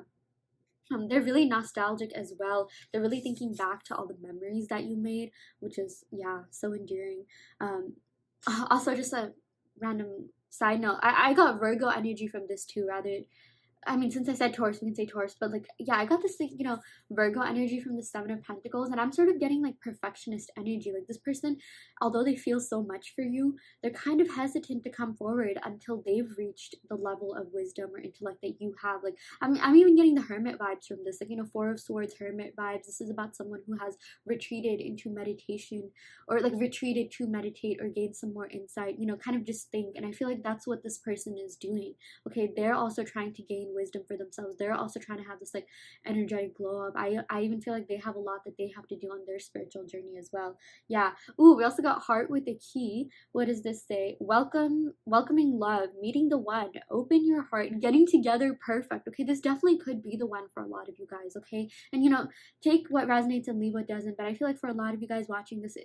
They're really nostalgic as well. They're really thinking back to all the memories that you made, which is, yeah, so endearing. Um, Also, just a random side note, I got Virgo energy from this too, rather. I mean, since I said Taurus, we can say Taurus, but like, yeah, I got this, like, Virgo energy from the Seven of Pentacles, and I'm sort of getting like perfectionist energy. Like, this person, although they feel so much for you, they're kind of hesitant to come forward until they've reached the level of wisdom or intellect that you have. Like, I'm even getting the Hermit vibes from this, like, Four of Swords, Hermit vibes. This is about someone who has retreated into meditation, or like retreated to meditate or gain some more insight, kind of just think. And I feel like that's what this person is doing. Okay, they're also trying to gain wisdom for themselves. They're also trying to have this like energetic glow up. I even feel like they have a lot that they have to do on their spiritual journey as well. Yeah. Ooh, we also got Heart with the Key. What does this say? Welcoming love, meeting the one, open your heart, getting together, perfect. Okay, this definitely could be the one for a lot of you guys, okay? And take what resonates and leave what doesn't. But I feel like for a lot of you guys watching this,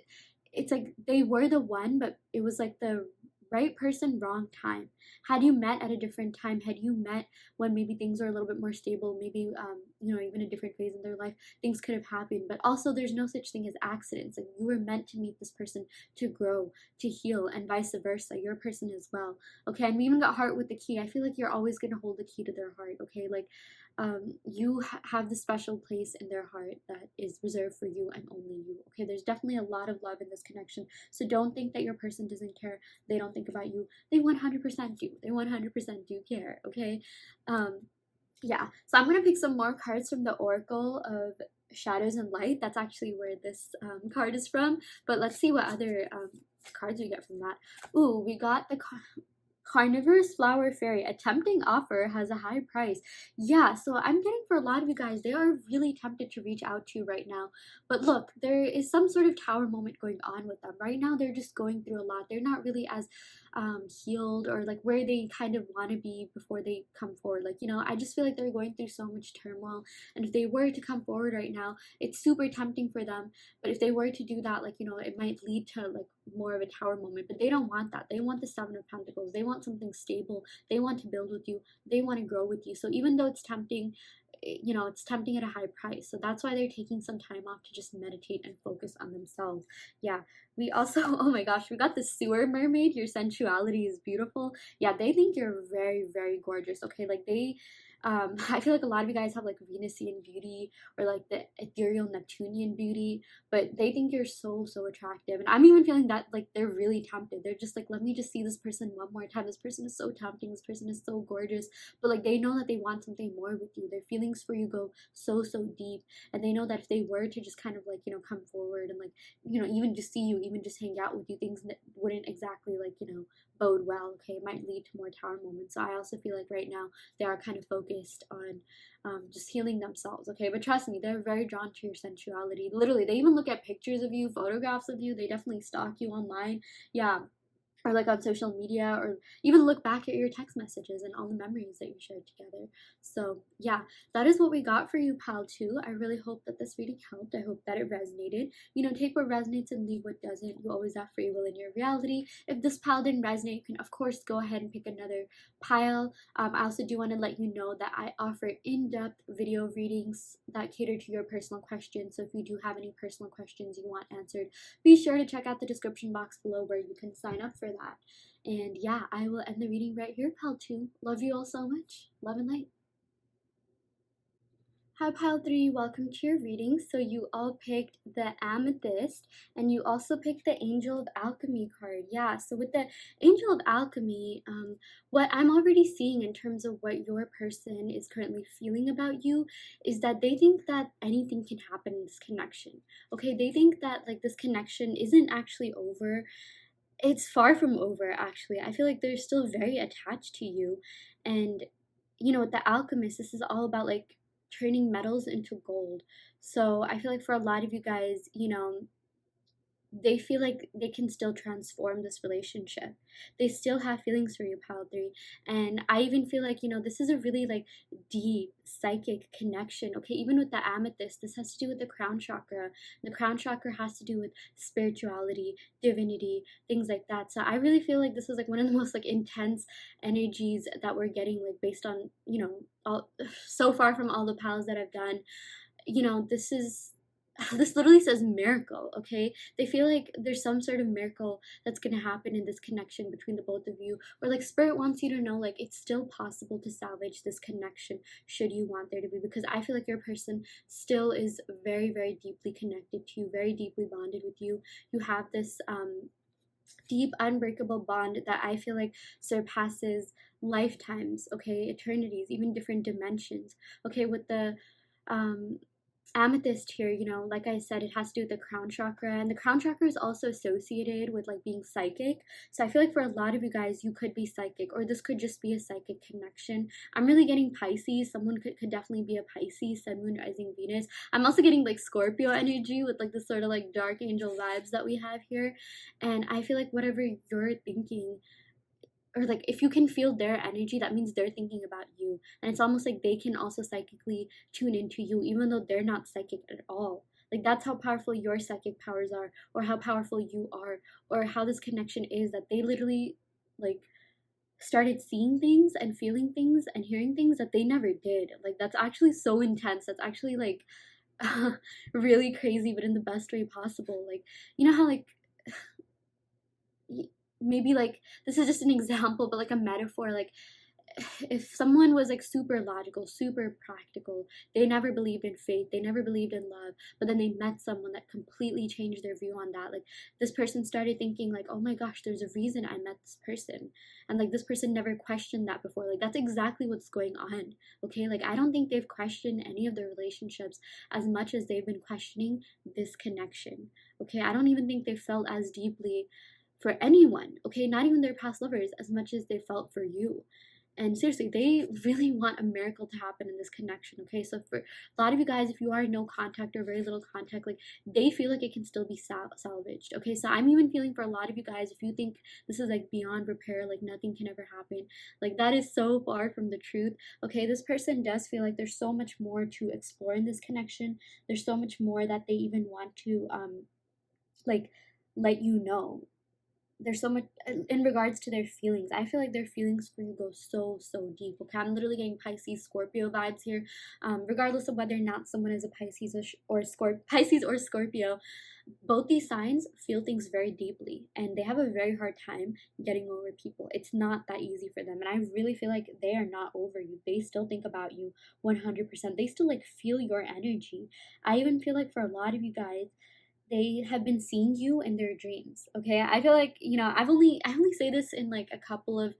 it's like they were the one, but it was like the right person, wrong time. Had you met at a different time, had you met when maybe things are a little bit more stable, maybe even a different phase in their life, things could have happened. But also, there's no such thing as accidents. Like, you were meant to meet this person to grow, to heal, and vice versa. You're a person as well. Okay, and we even got Heart with the Key. I feel like you're always gonna hold the key to their heart. Okay, like you have the special place in their heart that is reserved for you and only you. Okay, there's definitely a lot of love in this connection. So don't think that your person doesn't care. They don't think about you. They 100% do. They 100% do care. Okay, yeah. So I'm gonna pick some more cards from the Oracle of Shadows and Light. That's actually where this card is from. But let's see what other cards we get from that. Ooh, we got the Carnivorous Flower Fairy. A tempting offer has a high price. Yeah, so I'm getting for a lot of you guys, they are really tempted to reach out to you right now. But look, there is some sort of tower moment going on with them. Right now, they're just going through a lot. They're not really as healed or like where they kind of want to be before they come forward. Like, I just feel like they're going through so much turmoil. And if they were to come forward right now, it's super tempting for them. But if they were to do that, like, it might lead to like more of a tower moment. But they don't want that. They want the Seven of Pentacles. They want something stable. They want to build with you. They want to grow with you. So even though it's tempting, it's tempting at a high price. So that's why they're taking some time off to just meditate and focus on themselves. Yeah. We also, oh my gosh, we got the Sewer Mermaid. Your sensuality is beautiful. Yeah, they think you're very, very gorgeous. Okay, like I feel like a lot of you guys have like Venusian beauty or like the ethereal Neptunian beauty, but they think you're so, so attractive. And I'm even feeling that like they're really tempted. They're just like, let me just see this person one more time. This person is so tempting. This person is so gorgeous. But like they know that they want something more with you. Their feelings for you go so, so deep. And they know that if they were to just kind of like, come forward and like, even just see you, even just hang out with you, things that wouldn't exactly like, bode well. Okay, it might lead to more tower moments. So I also feel like right now they are kind of focused on just healing themselves. Okay, but trust me, they're very drawn to your sensuality. Literally, they even look at pictures of you, photographs of you. They definitely stalk you online. Yeah, or like on social media, or even look back at your text messages and all the memories that you shared together. So yeah, that is what we got for you, pal 2. I really hope that this reading helped. I hope that it resonated. Take what resonates and leave what doesn't. You always have free will in your reality. If this pile didn't resonate, you can of course go ahead and pick another pile. I also do want to let you know that I offer in-depth video readings that cater to your personal questions. So if you do have any personal questions you want answered, be sure to check out the description box below where you can sign up for that. And yeah, I will end the reading right here, pal 2. Love you all so much. Love and light. Hi, pile 3. Welcome to your reading. So you all picked the Amethyst, and you also picked the Angel of Alchemy card. Yeah, so with the Angel of Alchemy, what I'm already seeing in terms of what your person is currently feeling about you is that they think that anything can happen in this connection. Okay, they think that like this connection isn't actually over. It's far from over, actually. I feel like they're still very attached to you. And, with the alchemist, this is all about like turning metals into gold. So I feel like for a lot of you guys, they feel like they can still transform this relationship. They still have feelings for you, pile 3. And I even feel like, this is a really like deep psychic connection. Okay, even with the amethyst, this has to do with the crown chakra. The crown chakra has to do with spirituality, divinity, things like that. So I really feel like this is like one of the most like intense energies that we're getting, like based on, all so far from all the piles that I've done. This is this literally says miracle. Okay, they feel like there's some sort of miracle that's gonna happen in this connection between the both of you, or like spirit wants you to know like it's still possible to salvage this connection should you want there to be, because I feel like your person still is very, very deeply connected to you, very deeply bonded with you. You have this deep unbreakable bond that I feel like surpasses lifetimes, okay, eternities, even different dimensions. Okay, with the um amethyst here, like I said, it has to do with the crown chakra, and the crown chakra is also associated with like being psychic. So I feel like for a lot of you guys, you could be psychic, or this could just be a psychic connection. I'm really getting Pisces. Someone could definitely be a Pisces, sun, moon, rising, Venus. I'm also getting like Scorpio energy with like the sort of like dark angel vibes that we have here. And I feel like whatever you're thinking, or like if you can feel their energy, that means they're thinking about you, and it's almost like they can also psychically tune into you even though they're not psychic at all. Like that's how powerful your psychic powers are, or how powerful you are, or how this connection is that they literally like started seeing things and feeling things and hearing things that they never did. Like that's actually so intense. That's actually like really crazy, but in the best way possible. Like, how like maybe like this is just an example, but like a metaphor, like if someone was like super logical, super practical, they never believed in faith, they never believed in love, but then they met someone that completely changed their view on that. Like this person started thinking like, oh my gosh, there's a reason I met this person, and like this person never questioned that before. Like that's exactly what's going on. Okay, like I don't think they've questioned any of their relationships as much as they've been questioning this connection. Okay, I don't even think they felt as deeply for anyone, okay, not even their past lovers, as much as they felt for you. And seriously, they really want a miracle to happen in this connection. Okay, so for a lot of you guys, if you are in no contact or very little contact, like they feel like it can still be salvaged. Okay, so I'm even feeling for a lot of you guys, if you think this is like beyond repair, like nothing can ever happen, like that is so far from the truth. Okay, this person does feel like there's so much more to explore in this connection. There's so much more that they even want to like let you know. There's so much in regards to their feelings. I feel like their feelings for you go so deep. Okay, I'm literally getting Pisces, Scorpio vibes here. Regardless of whether or not someone is a Pisces Pisces or Scorpio, both these signs feel things very deeply, and they have a very hard time getting over people. It's not that easy for them, and I really feel like they are not over you. They still think about you 100%. They still like feel your energy. I even feel like for a lot of you guys, they have been seeing you in their dreams. Okay, I feel like I only say this in like a couple of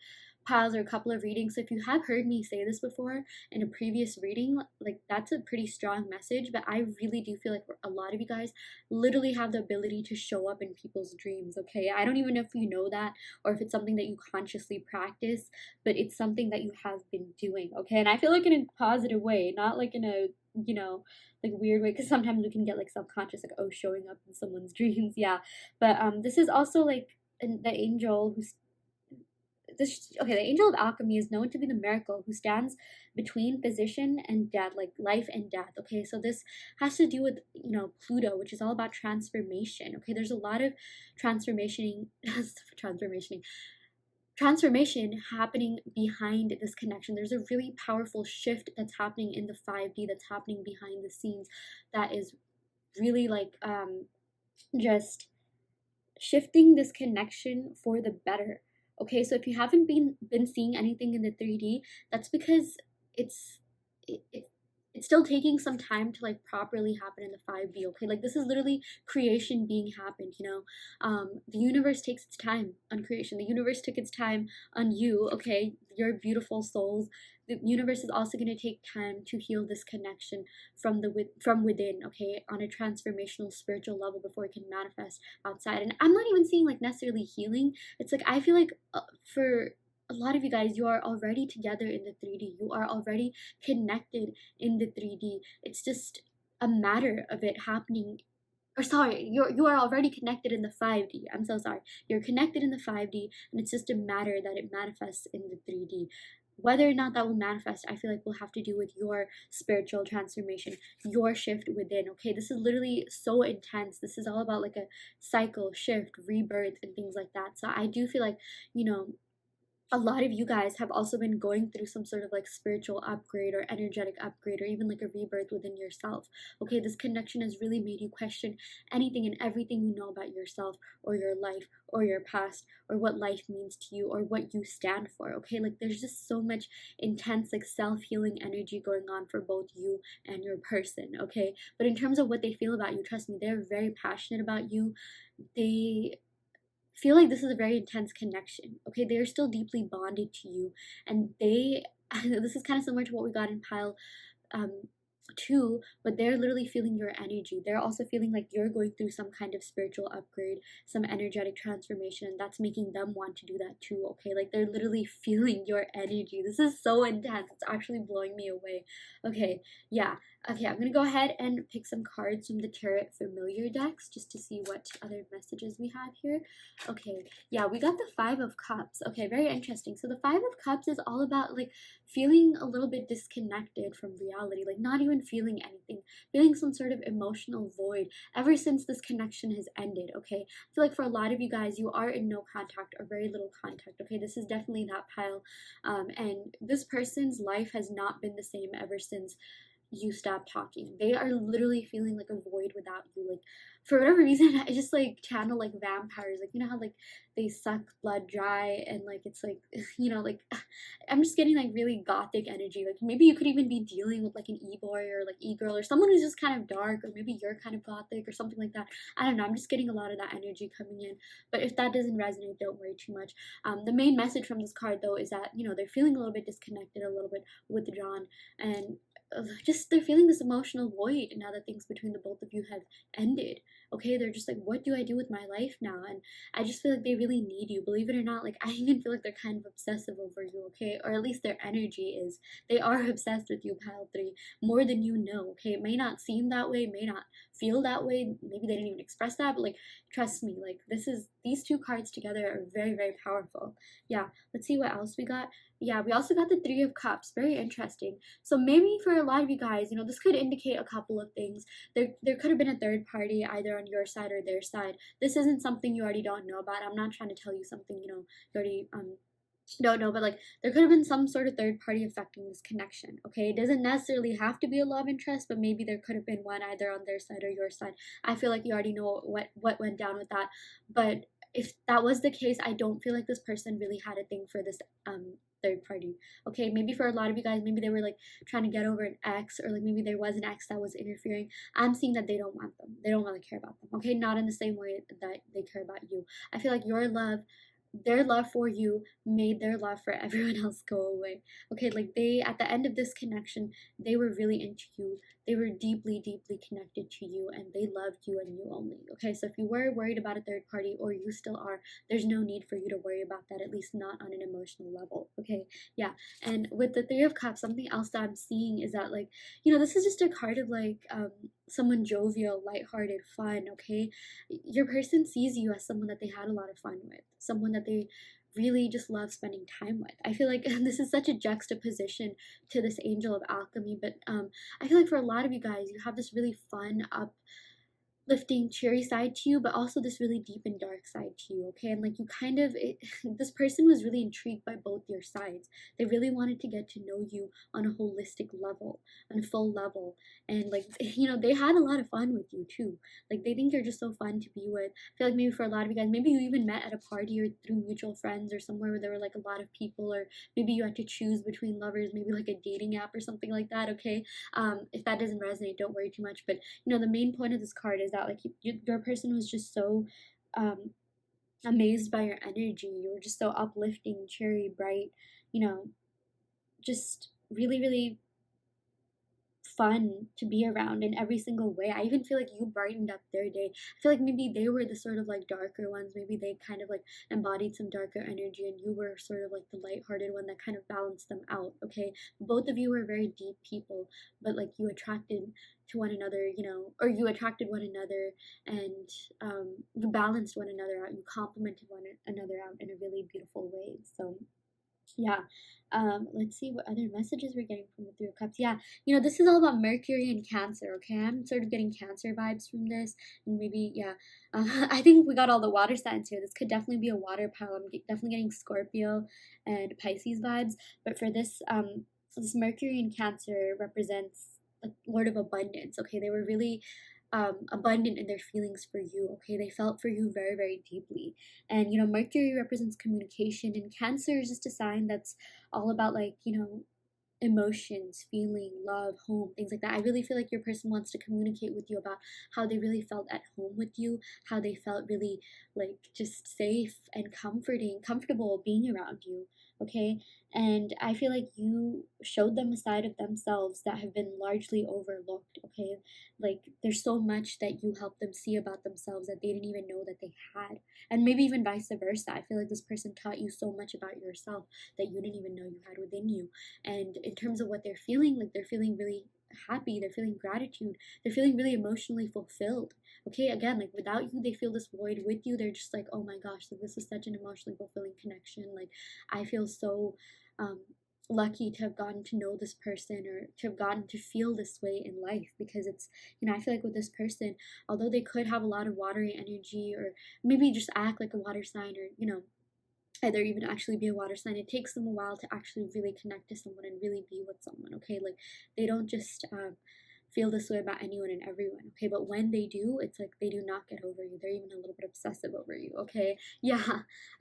piles or a couple of readings. So if you have heard me say this before in a previous reading, like that's a pretty strong message. But I really do feel like a lot of you guys literally have the ability to show up in people's dreams. Okay, I don't even know if you know that, or if it's something that you consciously practice, but it's something that you have been doing. Okay, and I feel like in a positive way, not like in a like weird way, because sometimes we can get like subconscious, like, oh, showing up in someone's dreams. Yeah, but this is also like the angel who's this okay, the angel of alchemy is known to be the miracle who stands between physician and death, like life and death. Okay, so this has to do with Pluto, which is all about transformation. Okay, there's a lot of transformation transformation transformation happening behind this connection. There's a really powerful shift that's happening in the 5D, that's happening behind the scenes, that is really like just shifting this connection for the better. Okay, so if you haven't been seeing anything in the 3D, that's because it's it, it it's still taking some time to like properly happen in the 5D. Okay, like this is literally creation being happened. The universe takes its time on creation. The universe took its time on you. Okay, your beautiful souls. The universe is also going to take time to heal this connection from within. Okay, on a transformational spiritual level before it can manifest outside. And I'm not even seeing like necessarily healing. It's like I feel like for a lot of you guys, you are already together in the 3D. You are already connected in the 3D. It's just a matter of it happening or sorry, you are already connected in the 5D. I'm so sorry. You're connected in the 5D, and it's just a matter that it manifests in the 3D. Whether or not that will manifest, I feel like will have to do with your spiritual transformation, your shift within. Okay, this is literally so intense. This is all about like a cycle, shift, rebirth, and things like that. So I do feel like, you know, a lot of you guys have also been going through some sort of like spiritual upgrade or energetic upgrade or even like a rebirth within yourself. Okay, this connection has really made you question anything and everything you know about yourself or your life or your past or what life means to you or what you stand for. Okay, like there's just so much intense like self-healing energy going on for both you and your person. Okay, but in terms of what they feel about you, trust me, they're very passionate about you. They feel like this is a very intense connection. Okay, they're still deeply bonded to you, and they this is kind of similar to what we got in pile um 2, but they're literally feeling your energy. They're also feeling like you're going through some kind of spiritual upgrade, some energetic transformation, and that's making them want to do that too. Okay, like they're literally feeling your energy. This is so intense. It's actually blowing me away. Okay, yeah. Okay, I'm gonna go ahead and pick some cards from the Tarot Familiar decks just to see what other messages we have here. Okay, yeah, we got the Five of Cups. Okay, very interesting. So the Five of Cups is all about like feeling a little bit disconnected from reality, like not even feeling anything, feeling some sort of emotional void ever since this connection has ended. Okay, I feel like for a lot of you guys, you are in no contact or very little contact. Okay, this is definitely that pile, and this person's life has not been the same ever since you stop talking. They are literally feeling like a void without you. Like for whatever reason, I just like channel like vampires. Like you know how like they suck blood dry and like it's like you know like I'm just getting like really gothic energy. Like maybe you could even be dealing with like an e-boy or like e-girl or someone who's just kind of dark, or maybe you're kind of gothic or something like that. I don't know. I'm just getting a lot of that energy coming in. But if that doesn't resonate, don't worry too much. The main message from this card though is that you know they're feeling a little bit disconnected, a little bit withdrawn, and just they're feeling this emotional void now that things between the both of you have ended. Okay, they're just like, what do I do with my life now? And I just feel like they really need you, believe it or not. Like I even feel like they're kind of obsessive over you. Okay, or at least their energy is. They are obsessed with you, pile 3, more than you know. Okay, it may not seem that way, may not feel that way, maybe they didn't even express that, but like trust me, like these two cards together are very, very powerful. Yeah, let's see what else we got. Yeah, we also got the Three of Cups. Very interesting. So maybe for a lot of you guys, you know, this could indicate a couple of things. There could have been a third party either on your side or their side. This isn't something you already don't know about. I'm not trying to tell you something, you know, you already don't know, but like there could have been some sort of third party affecting this connection. Okay, it doesn't necessarily have to be a love interest, but maybe there could have been one either on their side or your side. I feel like you already know what went down with that, but if that was the case, I don't feel like this person really had a thing for this third party. Okay, maybe for a lot of you guys, maybe they were like trying to get over an ex, or like maybe there was an ex that was interfering. I'm seeing that they don't want them, they don't really care about them. Okay, not in the same way that they care about you. I feel like your love, their love for you made their love for everyone else go away. Okay, like they, at the end of this connection, they were really into you. They were deeply, deeply connected to you, and they loved you and you only. Okay, so if you were worried about a third party, or you still are, there's no need for you to worry about that, at least not on an emotional level. Okay, yeah. And with the Three of Cups, something else that I'm seeing is that, like, you know, this is just a card of like someone jovial, lighthearted, fun. Okay, your person sees you as someone that they had a lot of fun with, someone that they really just love spending time with. I feel like this is such a juxtaposition to this Angel of Alchemy, but I feel like for a lot of you guys, you have this really fun, uplifting, cheery side to you, but also this really deep and dark side to you. Okay, and like you kind of this person was really intrigued by both your sides. They really wanted to get to know you on a holistic level, on a full level, and like you know they had a lot of fun with you too. Like they think you're just so fun to be with. I feel like maybe for a lot of you guys, maybe you even met at a party or through mutual friends or somewhere where there were like a lot of people, or maybe you had to choose between lovers, maybe like a dating app or something like that. Okay, if that doesn't resonate, don't worry too much. But you know the main point of this card is that like your person was just so um amazed by your energy. You were just so uplifting, cheery, bright, you know, just really, really fun to be around in every single way. I even feel like you brightened up their day. I feel like maybe they were the sort of like darker ones. Maybe they kind of like embodied some darker energy, and you were sort of like the lighthearted one that kind of balanced them out. Okay, both of you were very deep people, but like you attracted to one another, or you attracted one another, and you balanced one another out. You complemented one another out in a really beautiful way. So yeah. Let's see what other messages we're getting from the Three of Cups. Yeah, this is all about Mercury and Cancer, okay? I'm sort of getting Cancer vibes from this, and maybe, yeah. I think we got all the water signs here. This could definitely be a water pile. I'm definitely getting Scorpio and Pisces vibes, but for this Mercury and Cancer represents a Lord of Abundance, okay? They were really abundant in their feelings for you, okay? They felt for you very, very deeply. And, Mercury represents communication, and Cancer is just a sign that's all about, like, emotions, feeling, love, home, things like that. I really feel like your person wants to communicate with you about how they really felt at home with you, how they felt really like just safe and comfortable being around you, okay? And I feel like you showed them a side of themselves that have been largely overlooked, okay? Like there's so much that you helped them see about themselves that they didn't even know that they had. And maybe even vice versa. I feel like this person taught you so much about yourself that you didn't even know you had within you. And in terms of what they're feeling, like they're feeling really happy, they're feeling gratitude, they're feeling really emotionally fulfilled. Okay, again, like without you, they feel this void. With you, they're just like, oh my gosh, like this is such an emotionally fulfilling connection. Like I feel so um lucky to have gotten to know this person, or to have gotten to feel this way in life, because it's, I feel like with this person, although they could have a lot of watery energy, or maybe just act like a water sign, or either even actually be a water sign, it takes them a while to actually really connect to someone and really be with someone, okay? Like they don't just feel this way about anyone and everyone, okay? But when they do, it's like they do not get over you. They're even a little bit obsessive over you, okay? Yeah.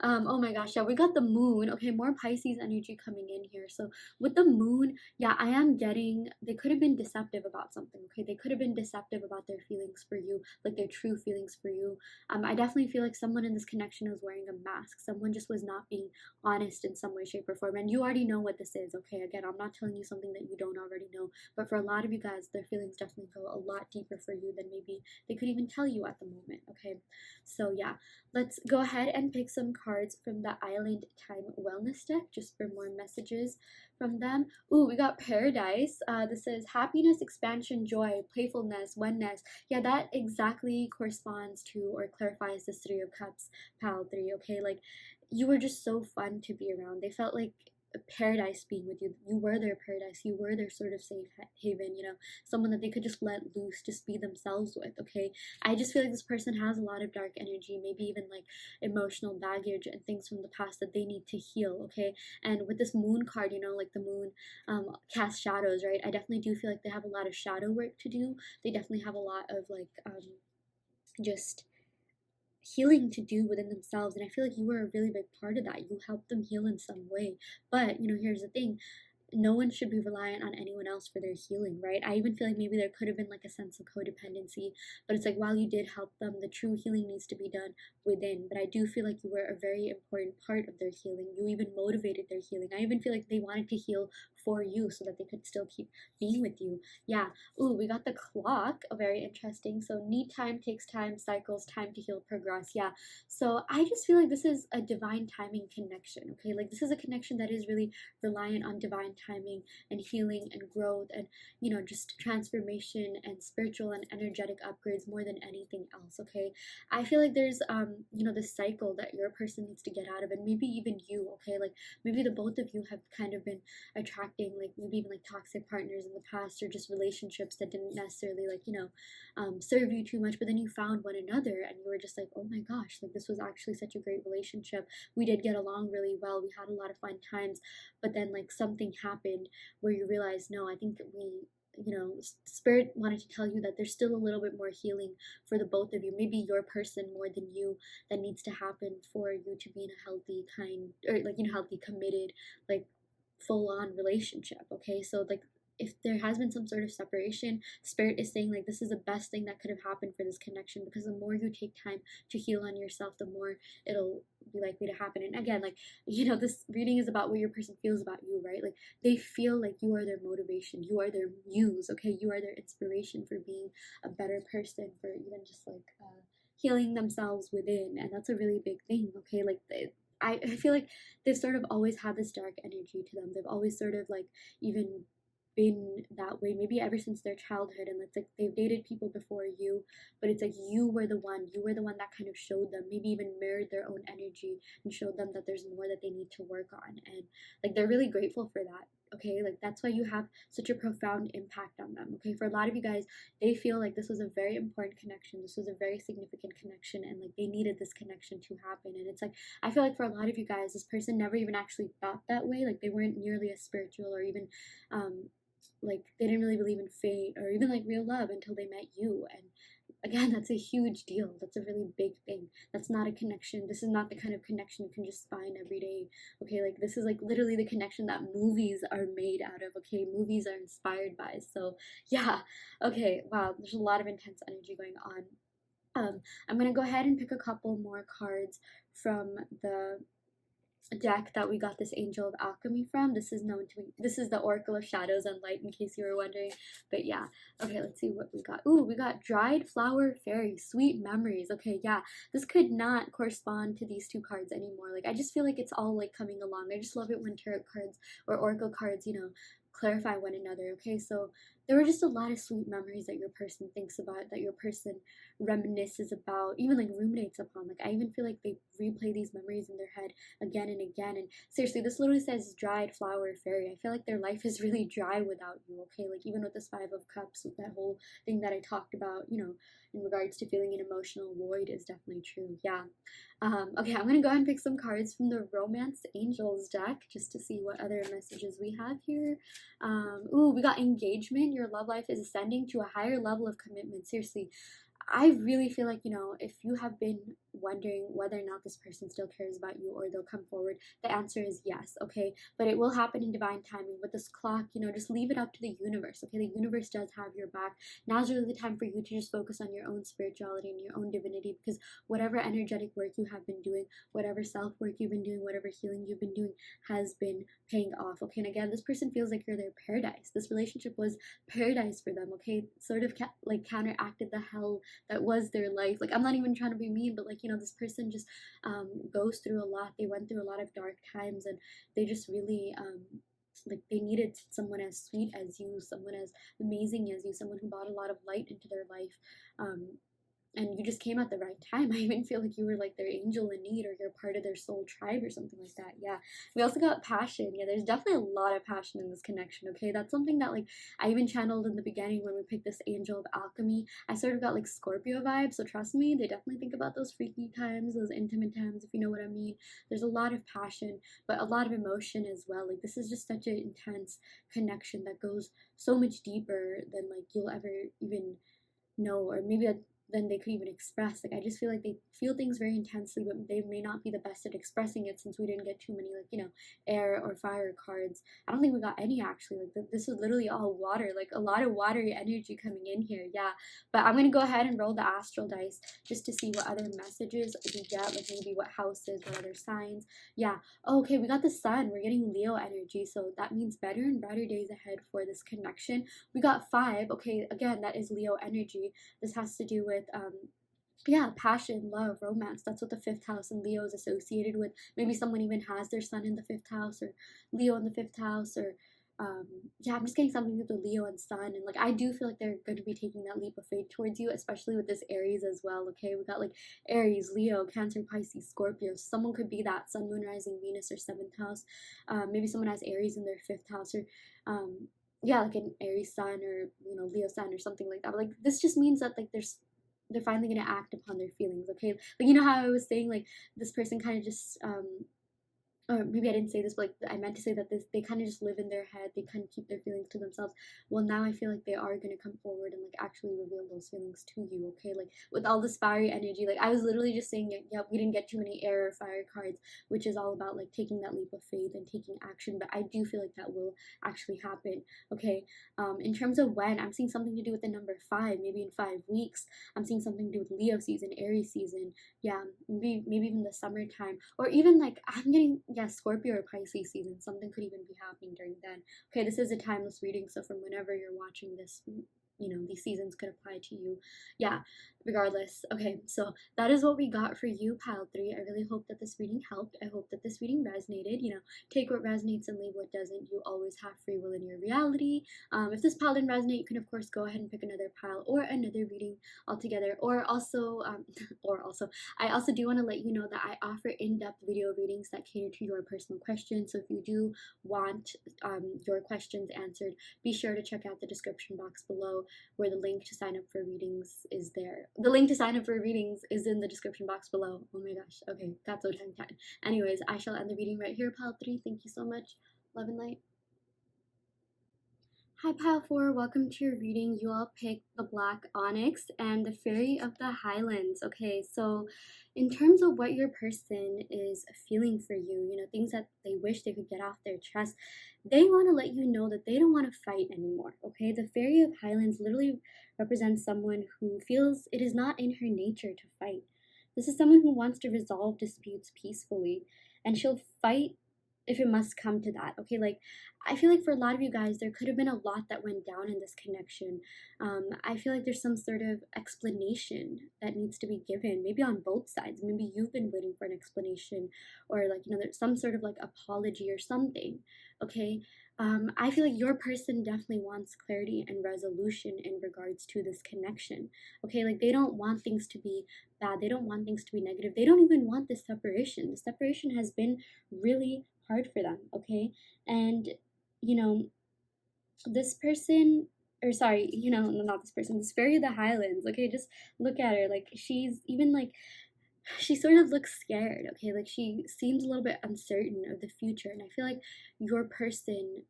Oh my gosh, yeah, we got the moon. Okay, more Pisces energy coming in here. So with the moon, yeah, I am getting, they could have been deceptive about something, okay? They could have been deceptive about their feelings for you, like their true feelings for you. I definitely feel like someone in this connection was wearing a mask. Someone just was not being honest in some way, shape, or form. And you already know what this is, okay? Again, I'm not telling you something that you don't already know. But for a lot of you guys, their feelings definitely go a lot deeper for you than maybe they could even tell you at the moment, okay? So yeah, let's go ahead and pick some cards from the Island Time Wellness deck just for more messages from them. Ooh, we got Paradise. This says happiness, expansion, joy, playfulness, oneness. Yeah, that exactly corresponds to or clarifies this Three of Cups, Pal 3, okay? Like, you were just so fun to be around. They felt like a paradise being with you. You were their paradise. You were their sort of safe haven, someone that they could just let loose, just be themselves with, okay? I just feel like this person has a lot of dark energy, maybe even like emotional baggage and things from the past that they need to heal, okay? And with this moon card, like the moon casts shadows, right? I definitely do feel like they have a lot of shadow work to do. They definitely have a lot of like just healing to do within themselves, and I feel like you were a really big part of that. You helped them heal in some way. But here's the thing, no one should be reliant on anyone else for their healing, right? I even feel like maybe there could have been like a sense of codependency, but it's like while you did help them, the true healing needs to be done within. But I do feel like you were a very important part of their healing. You even motivated their healing. I even feel like they wanted to heal for you so that they could still keep being with you. Yeah. Ooh, we got the clock. Very interesting. So need time, takes time, cycles, time to heal, progress. Yeah. So I just feel like this is a divine timing connection, okay? Like this is a connection that is really reliant on divine timing and healing and growth and just transformation and spiritual and energetic upgrades more than anything else, okay? I feel like there's this cycle that your person needs to get out of, and maybe even you, okay? Like maybe the both of you have kind of been attracting like maybe even like toxic partners in the past, or just relationships that didn't necessarily like serve you too much, but then you found one another and you were just like, oh my gosh, like this was actually such a great relationship. We did get along really well, we had a lot of fun times, but then like something happened where you realize, no, I think we spirit wanted to tell you that there's still a little bit more healing for the both of you, maybe your person more than you, that needs to happen for you to be in a healthy kind, or like healthy, committed, like full on relationship, okay? So like if there has been some sort of separation, Spirit is saying like this is the best thing that could have happened for this connection, because the more you take time to heal on yourself, the more it'll be likely to happen. And again, like, this reading is about what your person feels about you, right? Like, they feel like you are their motivation, you are their muse, okay? You are their inspiration for being a better person, for even just like healing themselves within. And that's a really big thing, okay? Like, I feel like they've sort of always had this dark energy to them. They've always sort of like even been that way, maybe ever since their childhood, and it's like they've dated people before you, but it's like you were the one that kind of showed them, maybe even mirrored their own energy and showed them that there's more that they need to work on. And like, they're really grateful for that, okay? Like, that's why you have such a profound impact on them, okay? For a lot of you guys, they feel like this was a very important connection, this was a very significant connection, and like they needed this connection to happen. And it's like, I feel like for a lot of you guys, this person never even actually thought that way. Like, they weren't nearly as spiritual, or even like they didn't really believe in fate or even like real love until they met you. And again, that's a huge deal. That's a really big thing. That's not a connection. This is not the kind of connection you can just find every day, okay? Like, this is like literally the connection that movies are made out of, okay? Movies are inspired by. So yeah, okay, wow, there's a lot of intense energy going on. I'm gonna go ahead and pick a couple more cards from the deck that we got this Angel of Alchemy from. This is the Oracle of Shadows and Light, in case you were wondering. But yeah, okay, let's see what we got. Ooh, we got Dried Flower Fairy, Sweet Memories. Okay, yeah, this could not correspond to these two cards anymore. Like, I just feel like it's all like coming along. I just love it when tarot cards or oracle cards, clarify one another, okay? So there were just a lot of sweet memories that your person thinks about, that your person reminisces about, even like ruminates upon. Like, I even feel like they replay these memories in their head again and again. And seriously, this literally says Dried Flower Fairy. I feel like their life is really dry without you, okay? Like, even with this Five of Cups, with that whole thing that I talked about, in regards to feeling an emotional void, is definitely true. Yeah. Okay, I'm gonna go ahead and pick some cards from the Romance Angels deck just to see what other messages we have here. Ooh, we got Engagement. Your love life is ascending to a higher level of commitment. Seriously, I really feel like, if you have been wondering whether or not this person still cares about you or they'll come forward, the answer is yes, okay? But it will happen in divine timing. With this clock, just leave it up to the universe, okay? The universe does have your back. Now's really the time for you to just focus on your own spirituality and your own divinity, because whatever energetic work you have been doing, whatever self-work you've been doing, whatever healing you've been doing has been paying off, okay? And again, this person feels like you're their paradise. This relationship was paradise for them, okay? Sort of like counteracted the hell that was their life. Like, I'm not even trying to be mean, but like, this person just goes through a lot. They went through a lot of dark times, and they just really like, they needed someone as sweet as you, someone as amazing as you, someone who brought a lot of light into their life. And you just came at the right time. I even feel like you were like their angel in need, or you're part of their soul tribe or something like that. Yeah. We also got passion. Yeah, there's definitely a lot of passion in this connection, okay? That's something that like I even channeled in the beginning when we picked this Angel of Alchemy. I sort of got like Scorpio vibes, so trust me, they definitely think about those freaky times, those intimate times, if you know what I mean. There's a lot of passion, but a lot of emotion as well. Like, this is just such an intense connection that goes so much deeper than like you'll ever even know, or maybe than they could even express. Like, I just feel like they feel things very intensely, but they may not be the best at expressing it, since we didn't get too many like air or fire cards. I don't think we got any actually. Like, this is literally all water, like a lot of watery energy coming in here. Yeah, but I'm gonna go ahead and roll the astral dice just to see what other messages we get, like maybe what houses, what other signs. Yeah. Oh, okay, we got the sun. We're getting Leo energy, so that means better and brighter days ahead for this connection. We got 5. Okay, again, that is Leo energy. This has to do with yeah, passion, love, romance. That's what the 5th house and Leo is associated with. Maybe someone even has their sun in the 5th house, or Leo in the 5th house, or yeah, I'm just getting something with the Leo and sun. And like, I do feel like they're going to be taking that leap of faith towards you, especially with this Aries as well. Okay, we got like Aries, Leo, Cancer, Pisces, Scorpio. Someone could be that sun, moon, rising, Venus, or 7th house. Maybe someone has Aries in their 5th house, or yeah, like an Aries sun, or Leo sun, or something like that. But like, this just means that like they're finally gonna act upon their feelings, okay? Like, how I was saying, like, this person kind of just or maybe I didn't say this, but like I meant to say that they kind of just live in their head. They kind of keep their feelings to themselves. Well, now I feel like they are gonna come forward and like actually reveal those feelings to you. Okay, like with all this fiery energy, like I was literally just saying, yeah, we didn't get too many air or fire cards, which is all about like taking that leap of faith and taking action. But I do feel like that will actually happen. Okay, in terms of when, I'm seeing something to do with the number 5, maybe in 5 weeks. I'm seeing something to do with Leo season, Aries season. Yeah, maybe even the summertime, or even like I'm getting, yeah, Scorpio or Pisces season. Something could even be happening during then. Okay, this is a timeless reading, so from whenever you're watching this, these seasons could apply to you. Yeah, regardless. Okay, so that is what we got for you, pile 3. I really hope that this reading helped. I hope that this reading resonated. Take what resonates and leave what doesn't. You always have free will in your reality. If this pile didn't resonate, you can of course go ahead and pick another pile or another reading altogether. Or also, I also do want to let you know that I offer in-depth video readings that cater to your personal questions. So if you do want your questions answered, be sure to check out the description box below, where the link to sign up for readings is there. The link to sign up for readings is in the description box below. Oh my gosh. Okay, that's so tongue-tied. Anyways, I shall end the reading right here, pile 3. Thank you so much. Love and light. Hi Pile 4, welcome to your reading. You all picked the Black Onyx and the Fairy of the Highlands. Okay, so in terms of what your person is feeling for you, things that they wish they could get off their chest, they want to let you know that they don't want to fight anymore. Okay, the Fairy of Highlands literally represents someone who feels it is not in her nature to fight. This is someone who wants to resolve disputes peacefully, and she'll fight if it must come to that. Okay, like I feel like for a lot of you guys, there could have been a lot that went down in this connection. I feel like there's some sort of explanation that needs to be given, maybe on both sides. Maybe you've been waiting for an explanation, or like, there's some sort of like apology or something. Okay. I feel like your person definitely wants clarity and resolution in regards to this connection. Okay, like they don't want things to be bad. They don't want things to be negative. They don't even want this separation. The separation has been really hard for them. Okay, and this person, or sorry, not this person, this Fairy of the Highlands. Okay, just look at her. Like she's even like, she sort of looks scared. Okay, like she seems a little bit uncertain of the future, and I feel like your person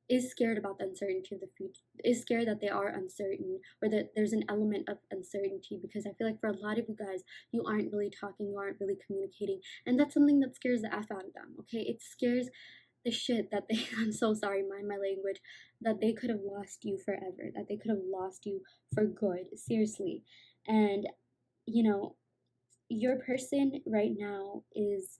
is scared about the uncertainty of the future, is scared that they are uncertain, or that there's an element of uncertainty, because I feel like for a lot of you guys, you aren't really talking, you aren't really communicating, and that's something that scares the F out of them. Okay, it scares the shit that they I'm so sorry, mind my language, that they could have lost you forever, that they could have lost you for good, seriously. And your person right now is,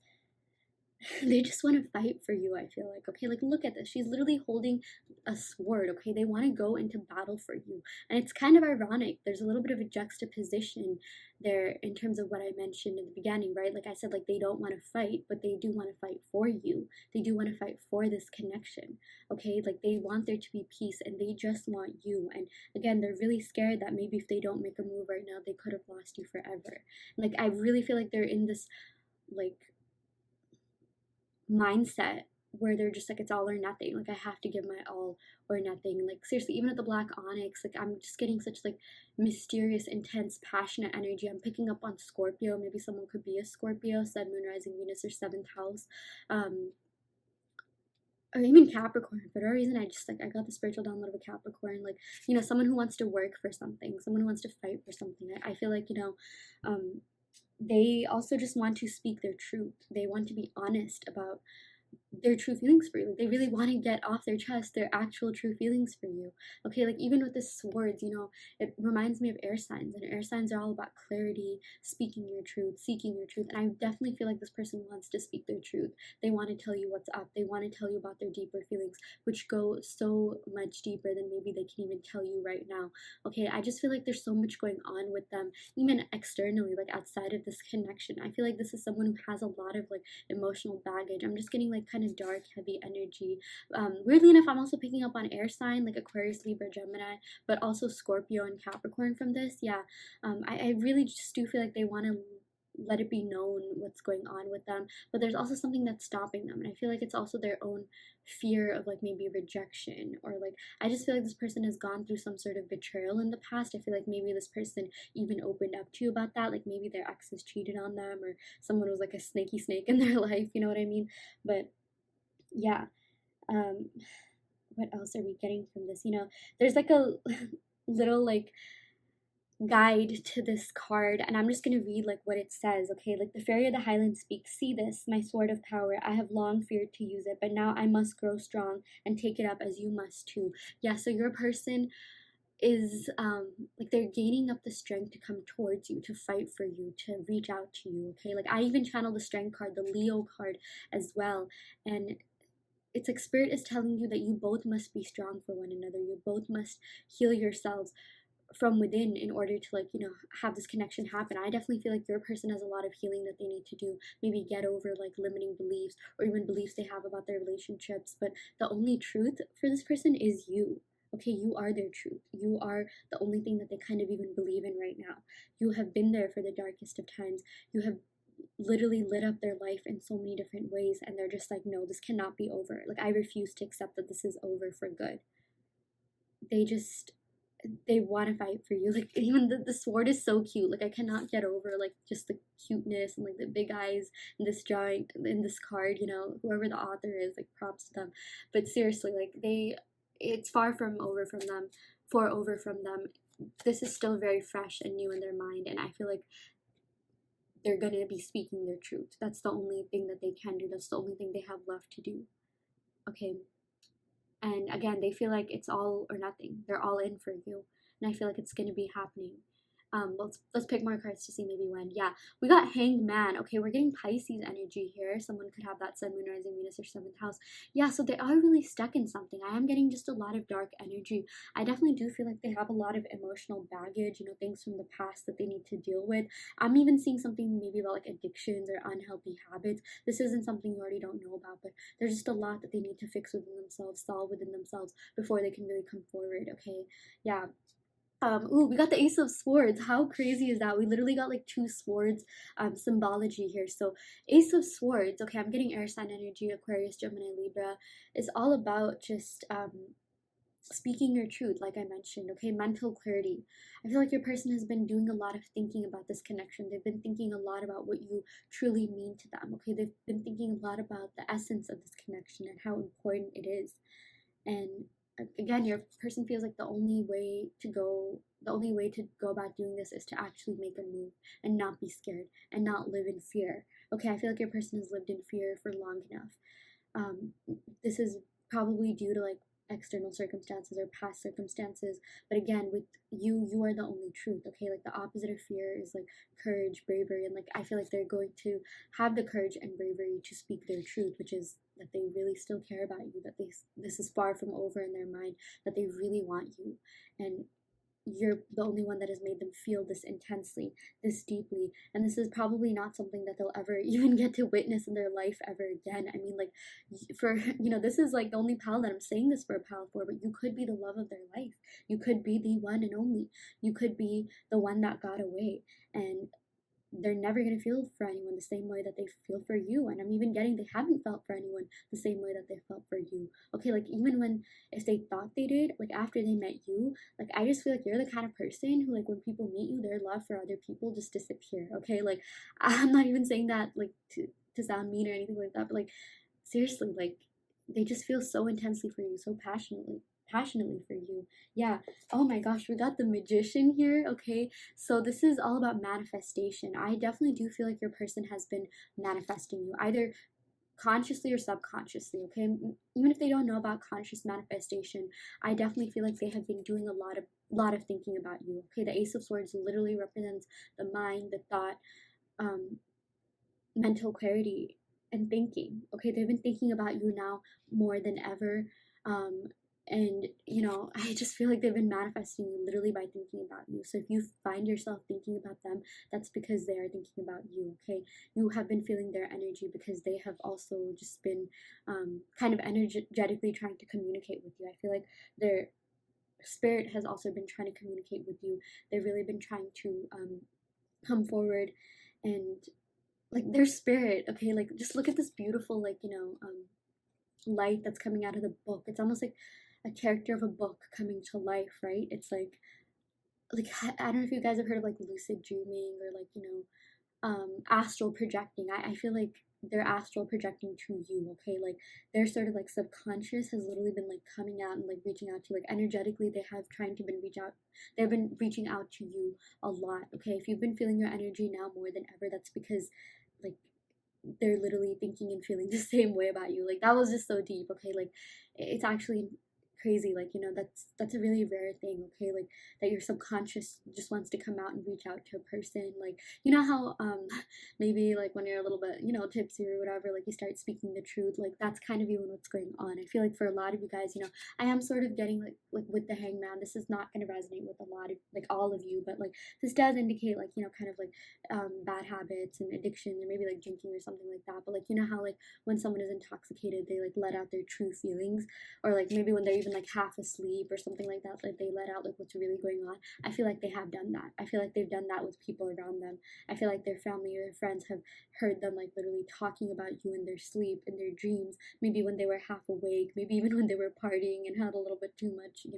they just want to fight for you. I feel like, okay, like look at this, she's literally holding a sword. Okay, they want to go into battle for you, and it's kind of ironic. There's a little bit of a juxtaposition there in terms of what I mentioned in the beginning, right? Like I said, like they don't want to fight, but they do want to fight for you. They do want to fight for this connection. Okay, like they want there to be peace, and they just want you. And again, they're really scared that maybe if they don't make a move right now, they could have lost you forever. Like I really feel like they're in this like mindset where they're just like, it's all or nothing. Like I have to give my all or nothing. Like seriously, even at the Black Onyx, like I'm just getting such like mysterious, intense, passionate energy. I'm picking up on Scorpio. Maybe someone could be a Scorpio, Sun, Moon, Rising, Venus, or 7th house. Or even Capricorn. For whatever reason, I got the spiritual download of a Capricorn. Like, someone who wants to work for something, someone who wants to fight for something. I feel like, they also just want to speak their truth. They want to be honest about their true feelings for you. Like they really want to get off their chest their actual true feelings for you. Okay, like even with the swords, it reminds me of air signs, and air signs are all about clarity, speaking your truth, seeking your truth. And I definitely feel like this person wants to speak their truth. They want to tell you what's up. They want to tell you about their deeper feelings, which go so much deeper than maybe they can even tell you right now. Okay, I just feel like there's so much going on with them, even externally, like outside of this connection. I feel like this is someone who has a lot of like emotional baggage. I'm just getting like kind of dark, heavy energy. Weirdly enough, I'm also picking up on air sign, like Aquarius, Libra, Gemini, but also Scorpio and Capricorn from this. Yeah, I really just do feel like they want to let it be known what's going on with them, but there's also something that's stopping them. And I feel like it's also their own fear of like maybe rejection, or like I just feel like this person has gone through some sort of betrayal in the past. I feel like maybe this person even opened up to you about that, like maybe their exes cheated on them, or someone was like a snaky snake in their life, you know what I mean? But yeah, um what else are we getting from this? There's like a little like guide to this card, and I'm just going to read like what it says. Okay, like the fairy of the highlands speaks. See this, my sword of power. I have long feared to use it, but now I must grow strong and take it up as you must too. Yeah, so your person is like they're gaining up the strength to come towards you, to fight for you, to reach out to you. Okay, like I even channel the strength card, the Leo card as well. And it's like spirit is telling you that you both must be strong for one another. You both must heal yourselves from within in order to like have this connection happen. I definitely feel like your person has a lot of healing that they need to do, maybe get over like limiting beliefs or even beliefs they have about their relationships. But the only truth for this person is you. Okay, you are their truth. You are the only thing that they kind of even believe in right now. You have been there for the darkest of times. You have literally lit up their life in so many different ways, and they're just like, no, this cannot be over. Like I refuse to accept that this is over for good. They want to fight for you. Like even the sword is so cute. Like I cannot get over like just the cuteness and like the big eyes in this drawing, in this card. Whoever the author is, like props to them. But seriously, like it's far from over from them. For over from them, this is still very fresh and new in their mind, and I feel like they're gonna be speaking their truth. That's the only thing that they can do. That's the only thing they have left to do. Okay. And again, they feel like it's all or nothing. They're all in for you, and I feel like it's gonna be happening. Let's pick more cards to see maybe when. Yeah, we got Hanged Man. Okay, we're getting Pisces energy here. Someone could have that Sun, Moon, Rising, Venus, or seventh house. Yeah, so they are really stuck in something. I am getting just a lot of dark energy. I definitely do feel like they have a lot of emotional baggage. Things from the past that they need to deal with. I'm even seeing something maybe about like addictions or unhealthy habits. This isn't something you already don't know about, but there's just a lot that they need to fix within themselves, solve within themselves before they can really come forward. Okay, yeah. Ooh, we got the Ace of Swords. How crazy is that? We literally got like two swords symbology here. So Ace of Swords, okay, I'm getting air sign energy, Aquarius, Gemini, Libra, is all about just speaking your truth, like I mentioned. Okay, mental clarity. I feel like your person has been doing a lot of thinking about this connection. They've been thinking a lot about what you truly mean to them. Okay, they've been thinking a lot about the essence of this connection and how important it is. And again, your person feels like the only way to go about doing this is to actually make a move and not be scared and not live in fear. Okay, I feel like your person has lived in fear for long enough. This is probably due to like external circumstances or past circumstances, but again, with you are the only truth. Okay, like the opposite of fear is like courage, bravery, and like I feel like they're going to have the courage and bravery to speak their truth, which is that they really still care about you, that this is far from over in their mind, that they really want you, and you're the only one that has made them feel this intensely, this deeply, and this is probably not something that they'll ever even get to witness in their life ever again. I mean, like, for this is like the only pal that I'm saying this for a pal for, but you could be the love of their life. You could be the one and only. You could be the one that got away, and they're never going to feel for anyone the same way that they feel for you. And I'm even getting they haven't felt for anyone the same way that they felt for you. Okay, like even when if they thought they did, like after they met you, like I just feel like you're the kind of person who, like, when people meet you, their love for other people just disappear. Okay, like I'm not even saying that like to sound mean or anything like that, but like seriously, like they just feel so intensely for you, so passionately for you. Yeah. Oh my gosh, we got the Magician here. Okay, so this is all about manifestation. I definitely do feel like your person has been manifesting you, either consciously or subconsciously. Okay, even if they don't know about conscious manifestation, I definitely feel like they have been doing a lot of thinking about you. Okay, the Ace of Swords literally represents the mind, the thought, mental clarity, and thinking. Okay, they've been thinking about you now more than ever. And I just feel like they've been manifesting you literally by thinking about you. So if you find yourself thinking about them, that's because they are thinking about you. Okay, you have been feeling their energy because they have also just been kind of energetically trying to communicate with you. I feel like their spirit has also been trying to communicate with you. They've really been trying to come forward and like their spirit. Okay, like just look at this beautiful, like, light that's coming out of the book. It's almost like a character of a book coming to life, right? It's like I don't know if you guys have heard of like lucid dreaming, or like, astral projecting. I feel like they're astral projecting to you. Okay, like their sort of like subconscious has literally been like coming out and like reaching out to you, like energetically. They have trying to been reach out, they've been reaching out to you a lot. Okay, if you've been feeling your energy now more than ever, that's because like they're literally thinking and feeling the same way about you. Like that was just so deep. Okay, like it's actually crazy. Like, that's a really rare thing. Okay, like that your subconscious just wants to come out and reach out to a person. Like, you know how maybe like when you're a little bit, tipsy or whatever, like you start speaking the truth. Like that's kind of even what's going on. I feel like for a lot of you guys, I am sort of getting like with the hangman, this is not going to resonate with a lot of like all of you, but like this does indicate like, kind of like bad habits and addiction, or maybe like drinking or something like that. But like, how like when someone is intoxicated, they like let out their true feelings, or like maybe when they're even like half asleep or something like that, like they let out like what's really going on. I feel like they have done that. I feel like they've done that with people around them. I feel like their family or their friends have heard them like literally talking about you in their sleep, in their dreams, maybe when they were half awake, maybe even when they were partying and had a little bit too much, if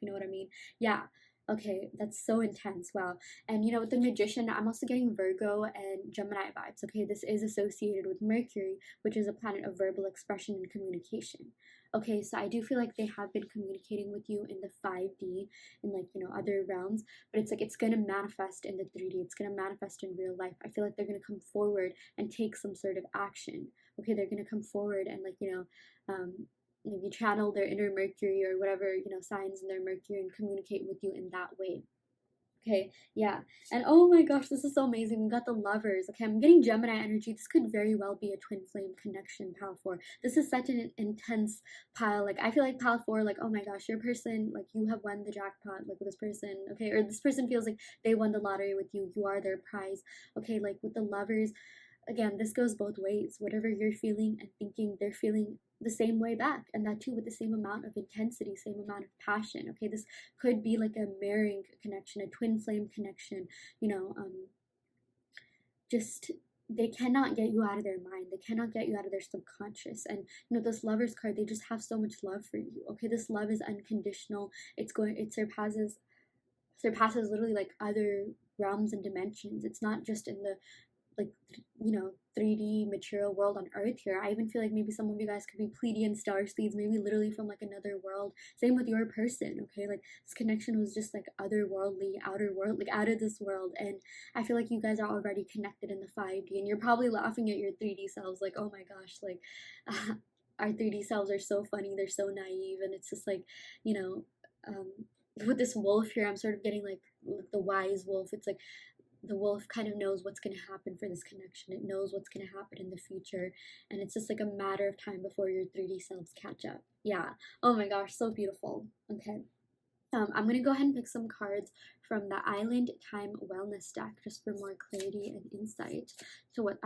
you know what I mean. Yeah. Okay, that's so intense. Wow. And with the magician, I'm also getting Virgo and Gemini vibes. Okay, this is associated with Mercury, which is a planet of verbal expression and communication. Okay, so I do feel like they have been communicating with you in the 5D and like, other realms, but it's like it's gonna manifest in the 3D, it's gonna manifest in real life. I feel like they're gonna come forward and take some sort of action. Okay, they're gonna come forward and like, maybe channel their inner Mercury or whatever, signs in their Mercury and communicate with you in that way. Okay, yeah. And oh my gosh, this is so amazing. We got the lovers. Okay, I'm getting Gemini energy. This could very well be a twin flame connection, pile 4. This is such an intense pile. Like, I feel like pile 4, like, oh my gosh, your person, like, you have won the jackpot, like, with this person, okay? Or this person feels like they won the lottery with you. You are their prize. Okay, like, with the lovers, again, this goes both ways. Whatever you're feeling and thinking, they're feeling the same way back, and that too with the same amount of intensity, same amount of passion. Okay, this could be like a marrying connection, a twin flame connection. you know um just they cannot get you out of their mind, they cannot get you out of their subconscious. And this lovers card, they just have so much love for you. Okay, this love is unconditional. It surpasses literally like other realms and dimensions. It's not just in the like 3D material world on Earth here. I even feel like maybe some of you guys could be Pleiadian star seeds, maybe literally from like another world. Same with your person. Okay, like this connection was just like otherworldly, outer world, like out of this world. And I feel like you guys are already connected in the 5D, and you're probably laughing at your 3D selves like, oh my gosh, like our 3D selves are so funny, they're so naive. And it's just like, you know um with this wolf here, I'm sort of getting like the wise wolf. It's like the wolf kind of knows what's going to happen for this connection. It knows what's going to happen in the future. And it's just like a matter of time before your 3D selves catch up. Yeah. Oh my gosh, so beautiful. Okay. I'm going to go ahead and pick some cards from the Island Time Wellness deck just for more clarity and insight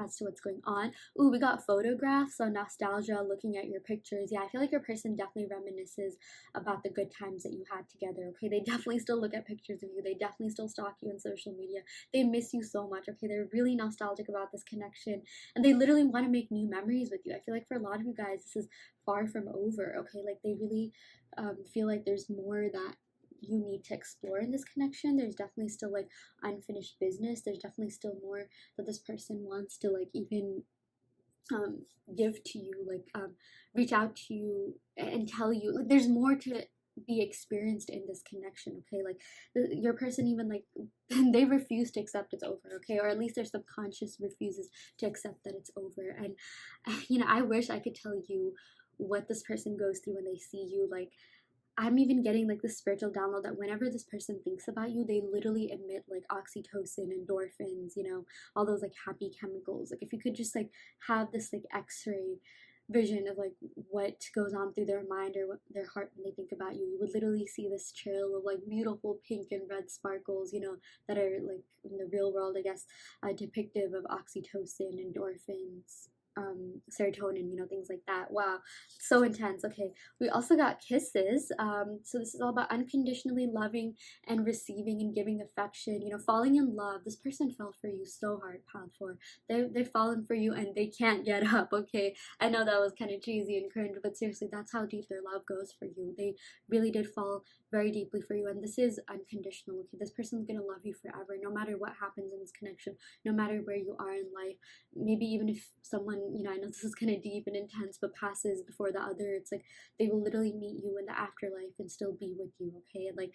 as to what's going on. Ooh, we got photographs, so nostalgia, looking at your pictures. Yeah, I feel like your person definitely reminisces about the good times that you had together. Okay, they definitely still look at pictures of you. They definitely still stalk you on social media. They miss you so much. Okay, they're really nostalgic about this connection, and they literally want to make new memories with you. I feel like for a lot of you guys, this is far from over. Okay, like they really feel like there's more that you need to explore in this connection. There's definitely still like unfinished business. There's definitely still more that this person wants to like even give to you, like reach out to you and tell you. Like there's more to be experienced in this connection. Okay, like your person even like they refuse to accept it's over. Okay, or at least their subconscious refuses to accept that it's over. And I wish I could tell you what this person goes through when they see you. Like I'm even getting like this spiritual download that whenever this person thinks about you, they literally emit like oxytocin, endorphins, all those like happy chemicals. Like if you could just like have this like x-ray vision of like what goes on through their mind or what their heart when they think about you, you would literally see this trail of like beautiful pink and red sparkles, that are like in the real world, I guess, depictive of oxytocin, endorphins, serotonin, things like that. Wow, so intense. Okay, we also got kisses. So this is all about unconditionally loving and receiving and giving affection, falling in love. This person fell for you so hard, pal. They've fallen for you and they can't get up. Okay, I know that was kind of cheesy and cringe, but seriously, that's how deep their love goes for you. They really did fall very deeply for you, and this is unconditional. Okay, this person's gonna love you forever, no matter what happens in this connection, no matter where you are in life. Maybe even if someone, I know this is kind of deep and intense, but passes before the other, it's like they will literally meet you in the afterlife and still be with you. Okay, like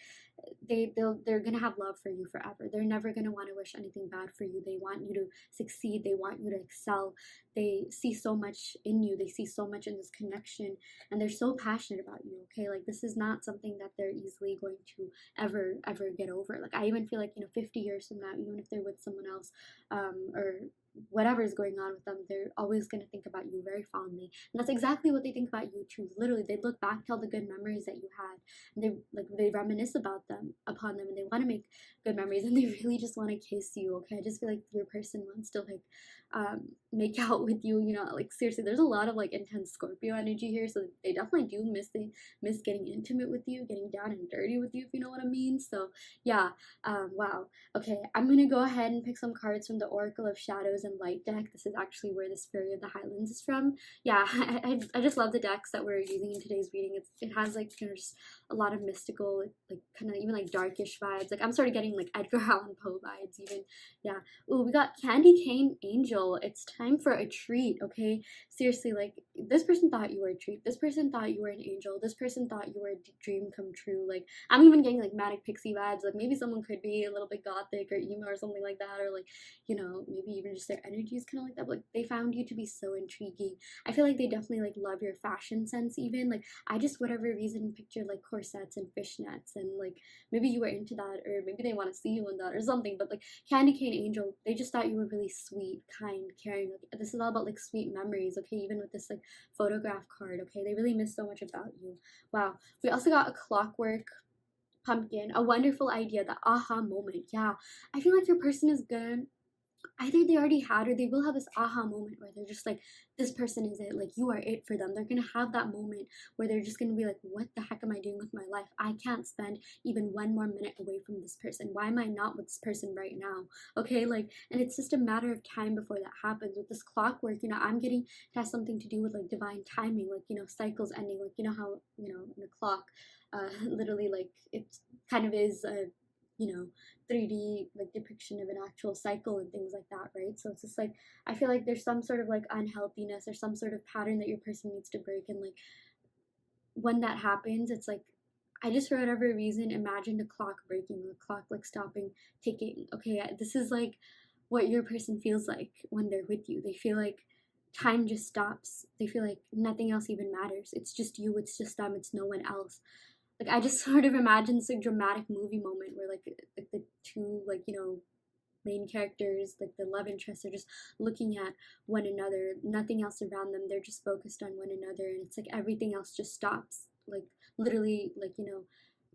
they're gonna have love for you forever. They're never gonna want to wish anything bad for you. They want you to succeed. They want you to excel. They see so much in you. They see so much in this connection, and they're so passionate about you. Okay, like this is not something that they're easily going to ever get over. Like I even feel like 50 years from now, even if they're with someone else, or whatever is going on with them, they're always going to think about you very fondly, and that's exactly what they think about you too. Literally, they look back to all the good memories that you had, and they reminisce upon them, and they want to make good memories, and they really just want to kiss you. Okay, I just feel like your person wants to make out with you. Like seriously, there's a lot of like intense Scorpio energy here, so they definitely do miss getting intimate with you, getting down and dirty with you, if you know what I mean. So yeah, wow. Okay, I'm gonna go ahead and pick some cards from the Oracle of Shadows and Light deck. This is actually where this Fairy of the Highlands is from. Yeah, I just love the decks that we're using in today's reading. It has like just a lot of mystical, like kind of even like darkish vibes. Like I'm sort of getting like Edgar Allan Poe vibes even. Yeah. Ooh, we got Candy Cane Angel. It's time for a treat. Okay, seriously, like this person thought you were a treat. This person thought you were an angel. This person thought you were a dream come true. Like I'm even getting like manic pixie vibes. Like maybe someone could be a little bit gothic or emo or something like that, or like maybe even just their energy is kind of like that. But like they found you to be so intriguing. I feel like they definitely like love your fashion sense. Even like I just whatever reason pictured like corsets and fishnets, and like maybe you were into that, or maybe they want to see you in that or something. But like Candy Cane Angel, they just thought you were really sweet, kind, caring. Like, this is all about like sweet memories. Okay, even with this like photograph card. Okay, they really miss so much about you. Wow. We also got a Clockwork Pumpkin, a wonderful idea, the aha moment. Yeah, I feel like your person is gonna either they already had or they will have this aha moment where they're just like, this person is it, like you are it for them. They're gonna have that moment where they're just gonna be like, what the heck am I doing with my life? I can't spend even one more minute away from this person. Why am I not with this person right now? Okay, like, and it's just a matter of time before that happens. With this clockwork, I'm getting it has something to do with like divine timing, like cycles ending, like how in a clock, literally like it kind of is a 3D like depiction of an actual cycle and things like that, right? So it's just like I feel like there's some sort of like unhealthiness or some sort of pattern that your person needs to break, and like when that happens, it's like I just for whatever reason imagine the clock breaking, the clock like stopping ticking. Okay, this is like what your person feels like when they're with you. They feel like time just stops. They feel like nothing else even matters. It's just you, it's just them, it's no one else. Like I just sort of imagine this like dramatic movie moment where like the two like main characters, like the love interests, are just looking at one another, nothing else around them, they're just focused on one another, and it's like everything else just stops, like literally like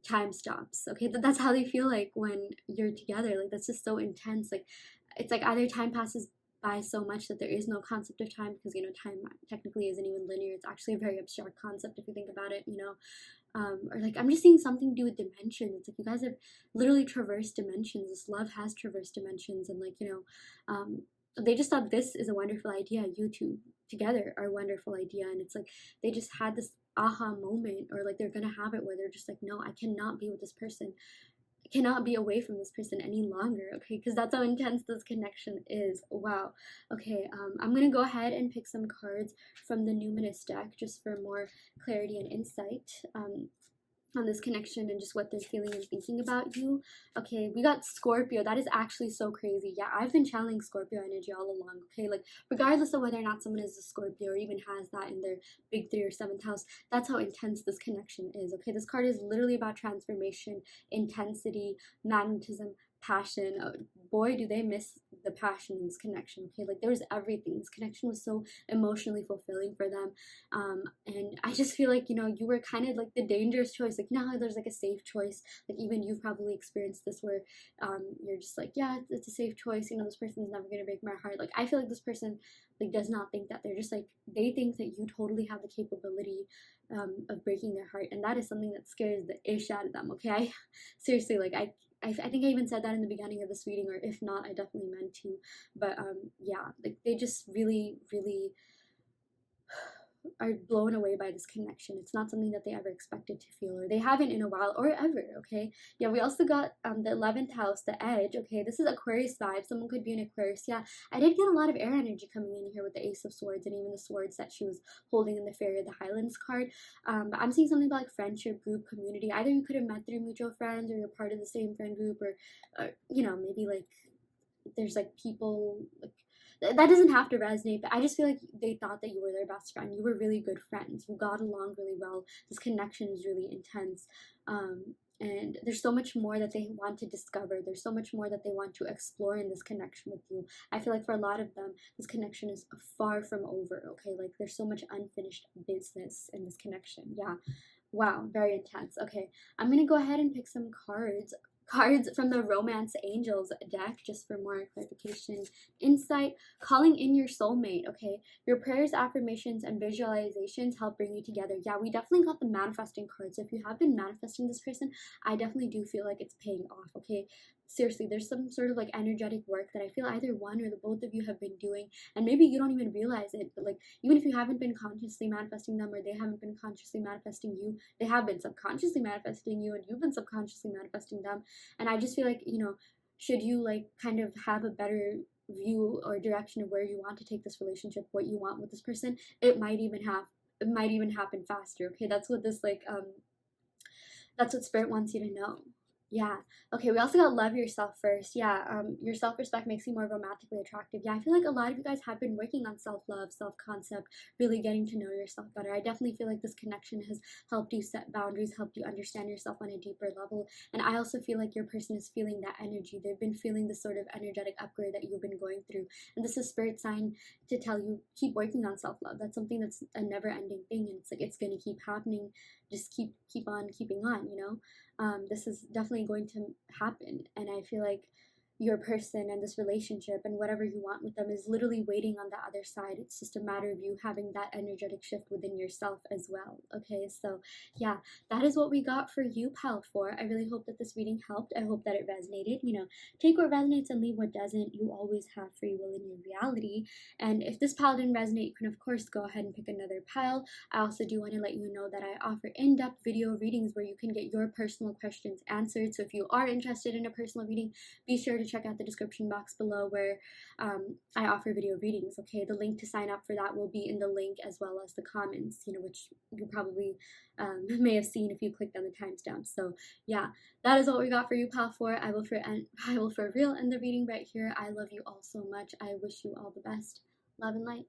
time stops. Okay, that's how they feel like when you're together. Like that's just so intense. Like it's like either time passes by so much that there is no concept of time, because time technically isn't even linear. It's actually a very abstract concept if you think about it. Or like I'm just seeing something to do with dimensions. It's like you guys have literally traversed dimensions. This love has traversed dimensions, and like they just thought this is a wonderful idea. You two together are a wonderful idea, and it's like they just had this aha moment, or like they're gonna have it where they're just like, no, I cannot be with this person. I cannot be away from this person any longer. Okay, because that's how intense this connection is. Wow. Okay, I'm gonna go ahead and pick some cards from the Numinous deck just for more clarity and insight on this connection and just what they're feeling and thinking about you. Okay, we got Scorpio. That is actually so crazy. Yeah, I've been channeling Scorpio energy all along. Okay, like regardless of whether or not someone is a Scorpio or even has that in their big 3 or 7th house, that's how intense this connection is. Okay, this card is literally about transformation, intensity, magnetism, passion. Oh, boy, do they miss the passion in this connection, okay? Like there was everything. This connection was so emotionally fulfilling for them. And I just feel like, you know, you were kind of like the dangerous choice. Like now there's like a safe choice. Like even you've probably experienced this where you're just like, yeah, it's a safe choice. You know, this person's never gonna break my heart. Like I feel like this person like does not think that. They're just like, they think that you totally have the capability of breaking their heart, and that is something that scares the ish out of them, okay? Seriously, like I think I even said that in the beginning of this reading, or if not, I definitely meant to. But yeah, like they just really, really are blown away by this connection. It's not something that they ever expected to feel, or they haven't in a while, or ever, okay? Yeah, we also got the 11th house, the edge, okay? This is Aquarius vibe. Someone could be an Aquarius. Yeah, I did get a lot of air energy coming in here with the Ace of Swords, and even the swords that she was holding in the Fairy of the Highlands card. But I'm seeing something about like friendship, group, community. Either you could have met through mutual friends, or you're part of the same friend group, or you know, maybe like there's like people like that doesn't have to resonate, but I just feel like they thought that you were their best friend. You were really good friends. You got along really well. This connection is really intense. And there's so much more that they want to discover. There's so much more that they want to explore in this connection with you. I feel like for a lot of them, this connection is far from over, okay? Like there's so much unfinished business in this connection. Yeah. Wow, very intense. Okay, I'm going to go ahead and pick some cards from the Romance Angels deck just for more clarification, insight. Calling in your soulmate, okay? Your prayers, affirmations, and visualizations help bring you together. Yeah, we definitely got the manifesting card. So if you have been manifesting this person, I definitely do feel like it's paying off, okay? Seriously, there's some sort of like energetic work that I feel either one or the both of you have been doing, and maybe you don't even realize it, but like even if you haven't been consciously manifesting them, or they haven't been consciously manifesting you, they have been subconsciously manifesting you, and you've been subconsciously manifesting them. And I just feel like, you know, should you like kind of have a better view or direction of where you want to take this relationship, what you want with this person, it might even happen faster, okay? That's what this like that's what spirit wants you to know. Yeah. Okay, we also got love yourself first. Yeah, your self-respect makes you more romantically attractive. Yeah, I feel like a lot of you guys have been working on self-love, self-concept, really getting to know yourself better. I definitely feel like this connection has helped you set boundaries, helped you understand yourself on a deeper level. And I also feel like your person is feeling that energy. They've been feeling this sort of energetic upgrade that you've been going through. And this is spirit sign to tell you, keep working on self-love. That's something that's a never-ending thing, and it's like it's gonna keep happening. Just keep on keeping on, you know. This is definitely going to happen, and I feel like your person and this relationship and whatever you want with them is literally waiting on the other side. It's just a matter of you having that energetic shift within yourself as well, okay? So yeah, that is what we got for you, pal 4. I really hope that this reading helped. I hope that it resonated. You know, take what resonates and leave what doesn't. You always have free will in your reality, and if this pile didn't resonate, you can of course go ahead and pick another pile. I also do want to let you know that I offer in-depth video readings where you can get your personal questions answered. So if you are interested in a personal reading, be sure to check out the description box below where I offer video readings, okay? The link to sign up for that will be in the link, as well as the comments, you know, which you probably may have seen if you clicked on the timestamp. So yeah, that is what we got for you, pal 4. I will for real end the reading right here. I love you all so much. I wish you all the best. Love and light.